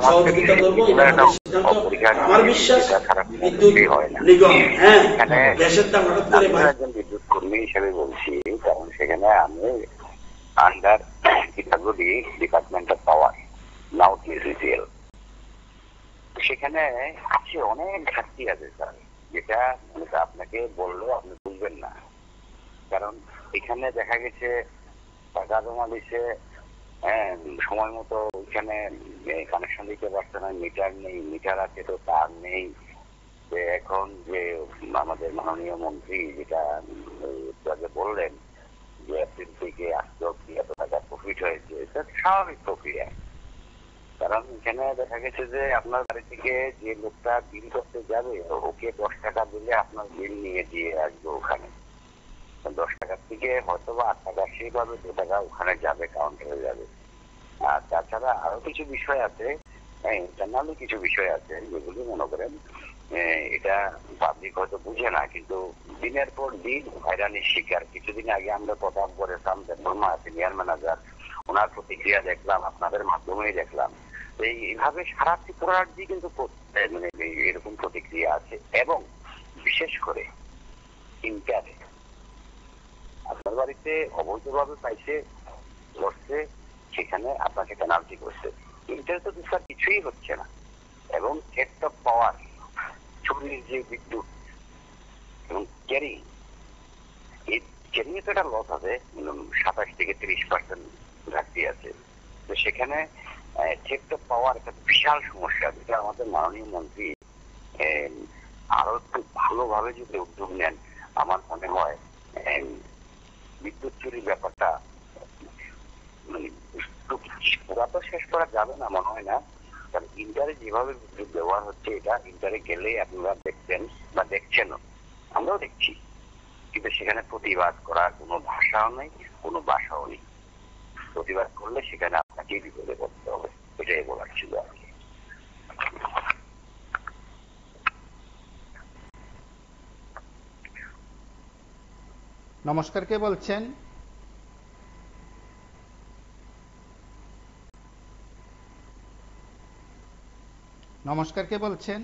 [SPEAKER 2] সহযোগিতা করবো, এটা আমাদের সিদ্ধান্ত। আমার বিশ্বাস বিদ্যুৎ নিগম, হ্যাঁ, গ্যাসের দাম হঠাৎ করে
[SPEAKER 4] একজন বিদ্যুৎ কর্মী হিসেবে বলছি, কারণ সেখানে আমি আন্ডার পিঠাগুড়ি ডিপার্টমেন্ট অফ পাওয়ার, নাও টিএসএসিএল, সেখানে আছে অনেক ঘাটতি আছে স্যার, যেটা আপনাকে বললেও আপনি বুঝবেন না। কারণ এখানে দেখা গেছে টাকা জমা দিচ্ছে, সময় মতো ওইখানে কানেকশন দিতে পারছে না, মিটার নেই, মিটার আছে তো তার নেই। যে এখন যে আমাদের মাননীয় মন্ত্রী যেটা বললেন যে এপ্রিল থেকে আজকে অব্দি এত টাকা প্রফিট হয়েছে, এটা স্বাভাবিক প্রক্রিয়া। কারণ এখানে দেখা গেছে যে আপনার বাড়ি থেকে যে লোকটা বিল করতে যাবে, ওকে 10 টাকা দিলে আপনার বিল নিয়ে দিয়ে আসবে ওখানে। 10 টাকার থেকে হয়তো বা 8 টাকা সেইভাবে 2 টাকা ওখানে যাবে, কাউন্টারে যাবে। আর তাছাড়া আরো কিছু বিষয় আছে, ইন্টারনালি কিছু বিষয় আছে, যেগুলি মনে করেন এটা পাবলিক হয়তো বুঝে না, কিন্তু দিনের পর দিন হয়রানির শিকার। কিছুদিন আগে আমরা কথা বলেছিলাম সিনিয়র ম্যানেজার, ওনার প্রতিক্রিয়া দেখলাম, আপনাদের মাধ্যমেই দেখলাম। এইভাবে সারা ত্রিপুরার্জি কিন্তু মানে এরকম প্রতিক্রিয়া আছে। এবং বিশেষ করে ইন্টারে আপনার বাড়িতে অবৈধভাবে পাইছে ধরছে, সেখানে আপনাকে পেনাল্টি করছে। ইন্টারে তো স্যার কিছুই হচ্ছে না। এবং থ্রেট অফ পাওয়ার, চুরির যে বিদ্যুৎ এবং ক্যারিং, এই ক্যারিং এ তো একটা লস আছে, 27 থেকে 30% ঘাটতি আছে। তো সেখানে থ্রেট অফ পাওয়ার একটা বিশাল সমস্যা, যেটা আমাদের মাননীয় মন্ত্রী আরো একটু ভালোভাবে যদি উদ্যোগ নেন, আমার মনে হয় বিদ্যুৎ চুরির ব্যাপারটা মানে পুরা তো শেষ করা যাবে না মনে হয় না। কারণ ইন্টারে যেভাবে বিদ্যুৎ ব্যবহার হচ্ছে, এটা ইন্টারে গেলে আপনারা দেখবেন বা দেখছেনও, আমরাও দেখছি, কিন্তু সেখানে প্রতিবাদ করার কোনো ভাষাও নেই, কোনো বাসাও নেই। প্রতিবাদ করলে সেখানে আপনাকেই বিপদে পড়তে হবে, এটাই বলার ছিল আর কি।
[SPEAKER 1] নমস্কার, কে বলছেন? নমস্কার, কে বলছেন?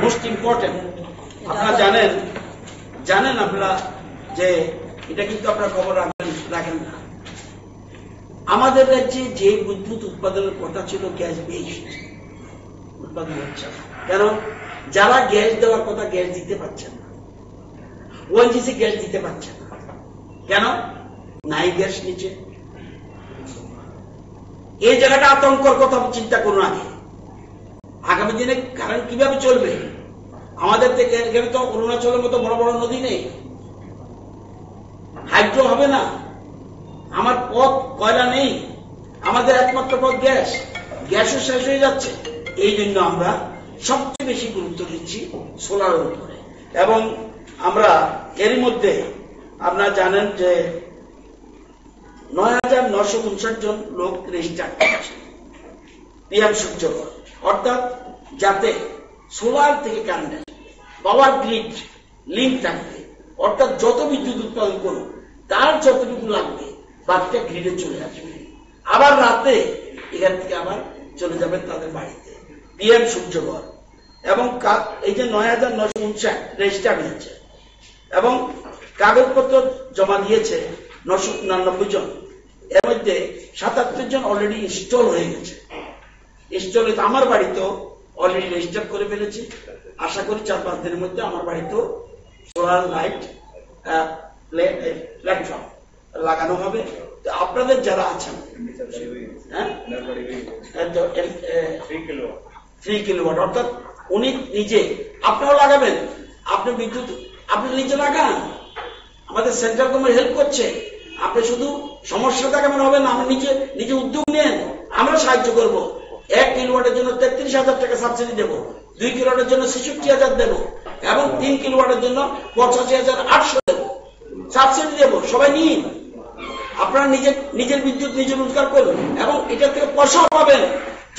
[SPEAKER 5] মোস্ট ইম্পর্টেন্ট আপনারা জানেন আপনারা যে এটা কিন্তু আপনারা খবর রাখেন না। আমাদের রাজ্যে যে বিদ্যুৎ উৎপাদনের কথা ছিল গ্যাস বেসড উৎপাদন হচ্ছে না। কেন? যারা গ্যাস দেওয়ার কথা গ্যাস দিতে পারছেন না, ওএনজিসি গ্যাস দিতে পারছে না। কেন? নাই গ্যাস নিচে। এই জায়গাটা আতঙ্কর কথা চিন্তা করুন আগে। আগামী দিনে কারেন্ট কিভাবে চলবে? আমাদের এখানে তো অরুণাচলের মতো বড় বড় নদী নেই, হাইড্রো হবে না, আমার পথ কয়লা নেই, আমাদের একমাত্র পথ গ্যাস, গ্যাসও শেষ হয়ে যাচ্ছে। এই জন্য আমরা সবচেয়ে বেশি গুরুত্ব দিচ্ছি সোলারের উপরে। এবং আমরা এরই মধ্যে আপনারা জানেন যে ৯,৯৫৯ জন লোক রেজিস্টার করেছে পিএম সূর্যঘর, অর্থাৎ যাতে সোলার থেকে কারেন্ট আসবে, পাওয়ার গ্রিড লিঙ্ক থাকবে, অর্থাৎ যত বিদ্যুৎ উৎপাদন করুন তার যতটুকু লাগবে বাকিটা গ্রিডে চলে আসবে। আবার রাতে এখান থেকে আবার চলে যাবে তাদের বাড়িতে পিএম সূর্যঘর। এবং এই যে ৯,৯৫৯ রেজিস্টার হয়েছে এবং কাগজপত্র জমা দিয়েছে ৯৯৯ জন, এর মধ্যে ৭৭ জন অলরেডি ইনস্টল হয়ে গেছে। ইনস্টল হয়েছে, আমার বাড়িতেও অলরেডি রেজিস্টার করে ফেলেছি। আশা করি ৪-৫ দিনের মধ্যে আমার বাড়িতেও সোলার লাইট প্ল্যাটফর্ম লাগানো হবে। আপনাদের যারা আছেন 3 কিলোওয়াট, অর্থাৎ উনি নিজে, আপনারাও লাগাবেন, আপনি বিদ্যুৎ আপনি নিজে লাগান, আমাদের সেন্ট্রাল গভর্নমেন্ট হেল্প করছে। আপনি শুধু সমস্যাটা কেমন হবে না, আপনি নিজে উদ্যোগ নেন, আমরা সাহায্য করব। 1 কিলোওয়াটের জন্য ৩৩,০০০ টাকা সাবসিডি দেব, 2 কিলোওয়াটের জন্য ৬৬,০০০ দেব এবং 3 কিলোওয়াটের জন্য ৮৫,৮০০ দেব, সাবসিডি দেব। সবাই নিন, আপনারা নিজের বিদ্যুৎ নিজে রোজগার করুন এবং এটা থেকে পয়সা পাবেন।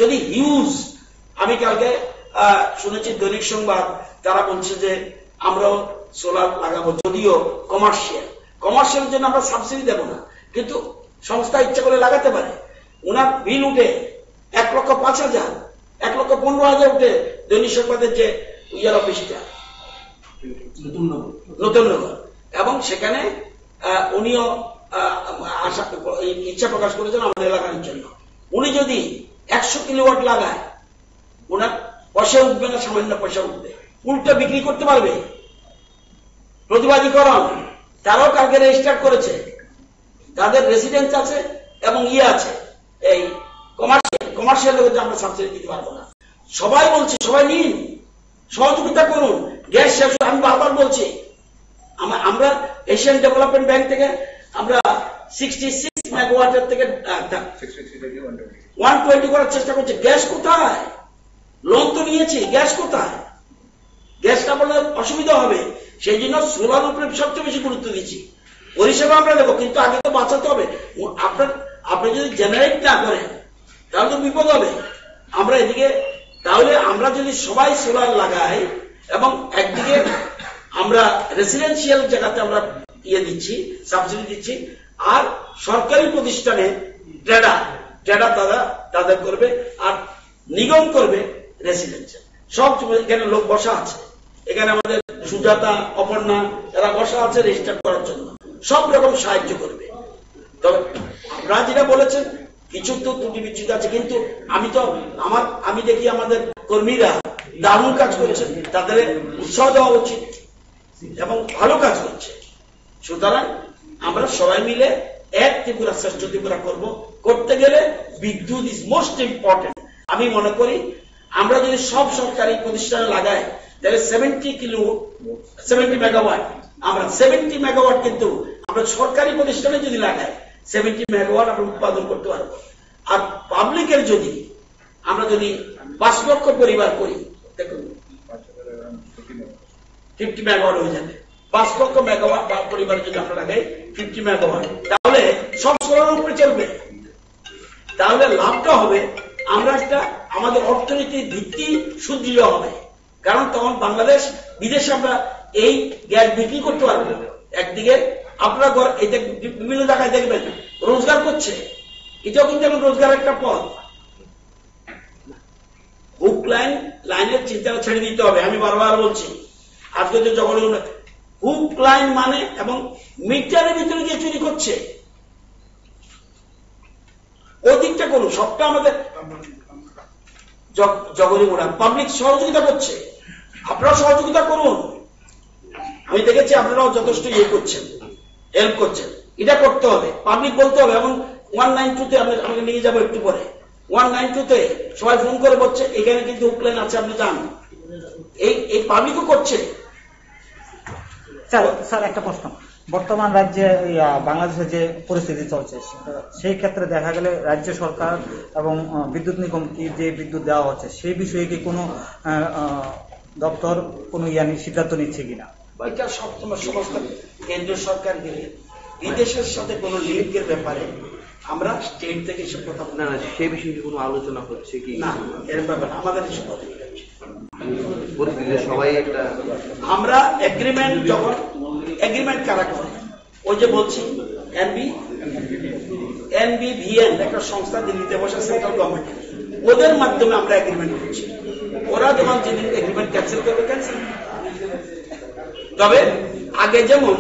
[SPEAKER 5] যদি হিউজ, আমি কালকে শুনেছি দৈনিক সংবাদ, তারা বলছে যে আমরাও সোলার লাগাবো, যদিও কমার্শিয়াল জন্য আমরা সাবসিডি দেব না, কিন্তু সংস্থা ইচ্ছা করে লাগাতে পারে। ওনার বিল উঠে ১,৫,০০০, ১,১৫,০০০ উঠে দৈনিক সংবাদের যে ইয়ার অফিসটা নতুননগর, এবং সেখানে উনিও ইচ্ছা প্রকাশ করেছেন আমাদের এলাকার জন্য। উনি যদি ১০০ কিলোওয়াট লাগায়, ওনার পয়সা উঠবে না, সামান্য পয়সা উঠবে, উল্টা বিক্রি করতে পারবে। প্রতিবাদীকরণ তারাও কালকে রেজিস্টার করেছে, তাদের রেসিডেন্স আছে এবং আছে এই কমার্শিয়াল আমরা সাবসিডি দিতে পারবো না। সবাই বলছে সবাই নিন, সহযোগিতা করুন। গ্যাস শেষ, আমি বারবার বলছি, আমরা এশিয়ান ডেভেলপমেন্ট ব্যাংক থেকে আমরা 66 মেগাওয়াটের থেকে 120 করার চেষ্টা করছি। গ্যাস কোথায়? লোন তো নিয়েছি, গ্যাস কোথায়? গ্যাসটা বললে অসুবিধা হবে, সেই জন্য সোলার উপরে সবচেয়ে বেশি গুরুত্ব দিচ্ছি। পরিষেবা আমরা দেবো, কিন্তু আগে তো বাঁচাতে হবে। আপনি যদি জেনারেট না করেন তাহলে তো বিপদ হবে। আমরা এদিকে, তাহলে আমরা যদি সবাই সোলার লাগাই এবং একদিকে আমরা রেসিডেন্সিয়াল জায়গাতে আমরা দিচ্ছি, সাবসিডি দিচ্ছি, আর সরকারি প্রতিষ্ঠানে ট্রেডার তাদের করবে, আর নিগম করবে রেসিডেন্সিয়াল। সব এখানে লোক বসা আছে, এখানে আমাদের সুজাতা, অপর্ণা এরা বসা আছে রেজিস্টার করার জন্য, সব রকম সাহায্য করবে। তবে আপনারা যেটা বলেছেন কিছু তো ত্রুটি বিচ্যুতি আছে, কিন্তু আমি দেখি আমাদের কর্মীরা দারুণ কাজ করছে, তাদের উৎসাহ দেওয়া উচিত এবং ভালো কাজ করছে। সুতরাং আমরা সবাই মিলে এক ত্রিপুরা শ্রেষ্ঠ ত্রিপুরা করতে গেলে বিদ্যুৎ ইজ মোস্ট ইম্পর্টেন্ট। আমি মনে করি আমরা যদি সব সরকারি প্রতিষ্ঠানে লাগাই তাহলে 70 মেগাওয়াট, আমরা 70 মেগাওয়াট কিন্তু আমরা সরকারি প্রতিষ্ঠানে যদি লাগাই 70 মেগাওয়াট আমরা উৎপাদন করতে পারবো। আর পাবলিকের যদি আমরা 5 লক্ষ পরিবার করি, দেখুন 50 মেগাওয়াট হয়ে যাবে। 5 লক্ষ মেগাওয়াট পরিবার যদি আমরা লাগাই 50 মেগাওয়াট, তাহলে সব সোলার উপরে চলবে। তাহলে লাভটা হবে, আমরা আমাদের অর্থনীতির ভিত্তি সুদৃঢ় হবে। কারণ তখন বাংলাদেশ বিদেশে আমরা এই গ্যাস বিক্রি করতে পারবো। একদিকে আপনারা বিভিন্ন জায়গায় দেখবেন রোজগার করছে, এটাও কিন্তু এখন রোজগার একটা পথ। হুক লাইনের চিন্তাটা ছেড়ে দিতে হবে। আমি বারবার বলছি, আজকে যে যখন হুক লাইন মানে এবং মিটারের ভিতরে গিয়ে চুরি করছে, ওই দিকটা করুন। সবটা আমাদের জগরি মোড়া পাবলিক সহযোগিতা করছে, আপনারা সহযোগিতা করুন। আমি দেখেছি আপনারাও যথেষ্ট করছেন, হেল্প করছেন। এটা করতে হবে, পাবলিক বলতে হবে। এবং 192-তে আমাকে নিয়ে যাবো একটু পরে। 192-তে সবাই ফোন করে বলছে এখানে কিন্তু হুকলাইন আছে, আপনি যান। এই পাবলিকও করছে।
[SPEAKER 6] স্যার একটা প্রশ্ন, বর্তমান রাজ্যে বাংলাদেশে যে পরিস্থিতি চলছে সেই ক্ষেত্রে দেখা গেলে রাজ্য সরকার এবং বিদ্যুৎ নিগম যে বিদ্যুৎ দেওয়া হচ্ছে সেই বিষয়ে কি কোনো দপ্তর কোনো সিদ্ধান্ত নিচ্ছে কিনা?
[SPEAKER 5] এটা সবসময় সমস্ত কেন্দ্রীয় সরকার গেলে বিদেশের সাথে কোনো লিঙ্কের ব্যাপারে আমরা স্টেট থেকে সব কথা
[SPEAKER 7] না, সেই বিষয়ে কোনো আলোচনা হচ্ছে কি
[SPEAKER 5] না, এর ব্যাপারে আমাদের এসব কথা
[SPEAKER 7] পরিস্থিতিতে সবাই একটা
[SPEAKER 5] আমরা এগ্রিমেন্ট, যখন এগ্রিমেন্ট কারা করে, ওই যে বলছি NBVN একটা সংস্থা দিল্লিতে বসে, সেন্ট্রাল গভর্নমেন্ট, ওদের মাধ্যমে আমরা এগ্রিমেন্ট করছি। ওরা যখন যেদিন এগ্রিমেন্ট ক্যান্সেল করবে ক্যান্সেল। তবে আগে যেমন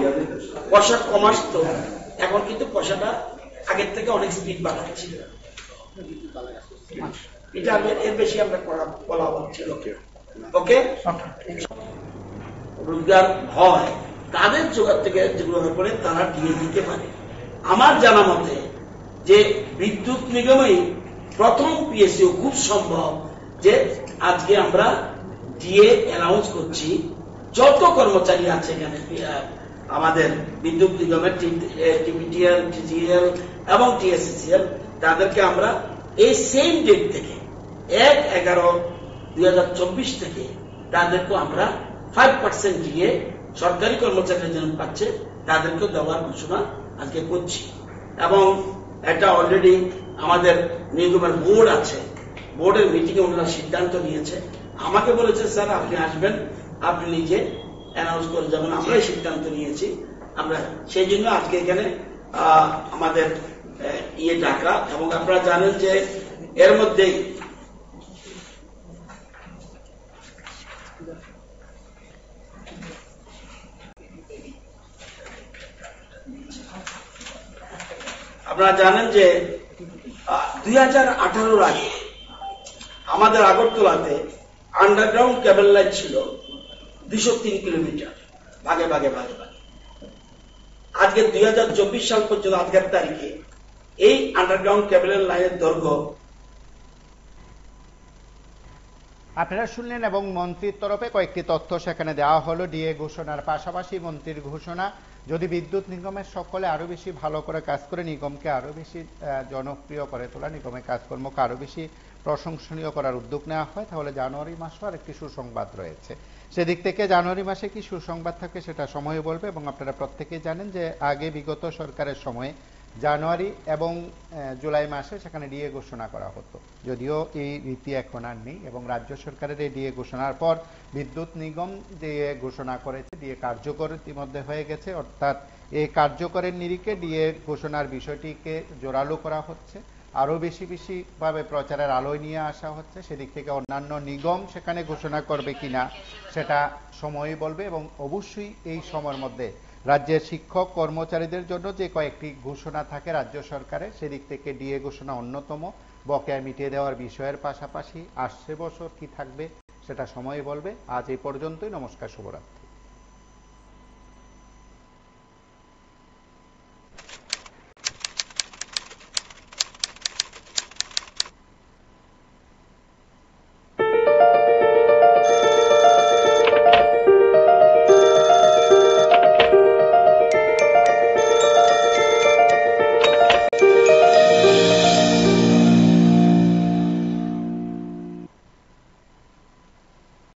[SPEAKER 5] পয়সা কম আসতো, এখন কিন্তু পয়সাটা আগের থেকে অনেক স্পিড বাড়াচ্ছে। এটা এর বেশি আমরা বলা হচ্ছিল। ওকে, রোজগার হয় তাদের জোগাড় থেকে যেগুলো করে তারা দিয়ে দিতে পারে। আমার জানা মতে যে বিদ্যুৎ নিগমেই প্রথম পিএসইউ, খুব সম্ভব যে আজকে আমরা ডিএ অ্যানাউন্স করছি। যত কর্মচারী আছে এখানে আমাদের বিদ্যুৎ নিগমের টিপিটিএল, টিজিএল এবং টিএসসিসিএল, তাদেরকে আমরা এই সেম ডেট থেকে 1/11/2024 থেকে তাদেরকে আমরা 5% দিয়ে সরকারি কর্মচারীরা যেন পাচ্ছে তাদেরকে দেওয়ার ঘোষণা আজকে করছি। এবং এটা অলরেডি আমাদের নিগমের বোর্ড আছে, বোর্ডের মিটিংয়ে ওনারা সিদ্ধান্ত নিয়েছে। আমাকে বলেছে স্যার আপনি আসবেন, আপনি নিজে অ্যানাউন্স করে যাবেন। আমরাই সিদ্ধান্ত নিয়েছি। আমরা সেই জন্য আজকে এখানে আমাদের ডাকা। এবং আপনারা জানেন যে এর মধ্যেই আপনারা জানেন যে 2018 আগে আমাদের আগরতলাতে আন্ডারগ্রাউন্ড কেবল লাইন ছিল 203 কিলোমিটার, ভাগে ভাগে ভাগে ভাগে। আজকে 2024 সাল পর্যন্ত আজকের তারিখে এই আন্ডারগ্রাউন্ড কেবলের লাইনের দৈর্ঘ্য
[SPEAKER 1] আপনারা শুনলেন এবং মন্ত্রীর তরফে কয়েকটি তথ্য সেখানে দেওয়া হলো। ডিএ ঘোষণার পাশাপাশি মন্ত্রীর ঘোষণা, যদি বিদ্যুৎ নিগমের সকলে আরো বেশি ভালো করে কাজ করে, নিগমকে আরো বেশি জনপ্রিয় করে তোলা, নিগমের কাজকর্মকে আরো বেশি প্রশংসনীয় করার উদ্যোগ নেওয়া হয়, তাহলে জানুয়ারি মাসও আর একটি সুসংবাদ রয়েছে। সেদিক থেকে জানুয়ারি মাসে কি সুসংবাদ থাকে সেটা সময় বলবে। এবং আপনারা প্রত্যেকেই জানেন যে আগে বিগত সরকারের সময়ে জানুয়ারি এবং জুলাই মাসে সেখানে ডিএ ঘোষণা করা হতো, যদিও এই রীতি এখন আর নেই। এবং রাজ্য সরকারের এই ডিএ ঘোষণার পর বিদ্যুৎ নিগম ডিএ ঘোষণা করেছে, ডিএ কার্যকর ইতিমধ্যে হয়ে গেছে, অর্থাৎ এই কার্যকরের নিরিখে ডিএ ঘোষণার বিষয়টিকে জোরালো করা হচ্ছে, আরো বেশি ভাবে প্রচারের আলোয় নিয়ে আসা হচ্ছে। সেদিক থেকে অন্যান্য নিগম সেখানে ঘোষণা করবে কিনা সেটা সময় বলবে। এবং অবশ্যই এই সময়ের মধ্যে রাজ্যের শিক্ষক কর্মচারীদের জন্য যে কয়েকটি ঘোষণা থাকে রাজ্য সরকারের, সেদিক থেকে ডিএ ঘোষণা অন্যতম। বকেয়া মিটিয়ে দেওয়ার বিষয়ের পাশাপাশি আসছে বছর কি থাকবে সেটা সময় বলবে। আজ এই পর্যন্তই। নমস্কার, শুভরাত্রি।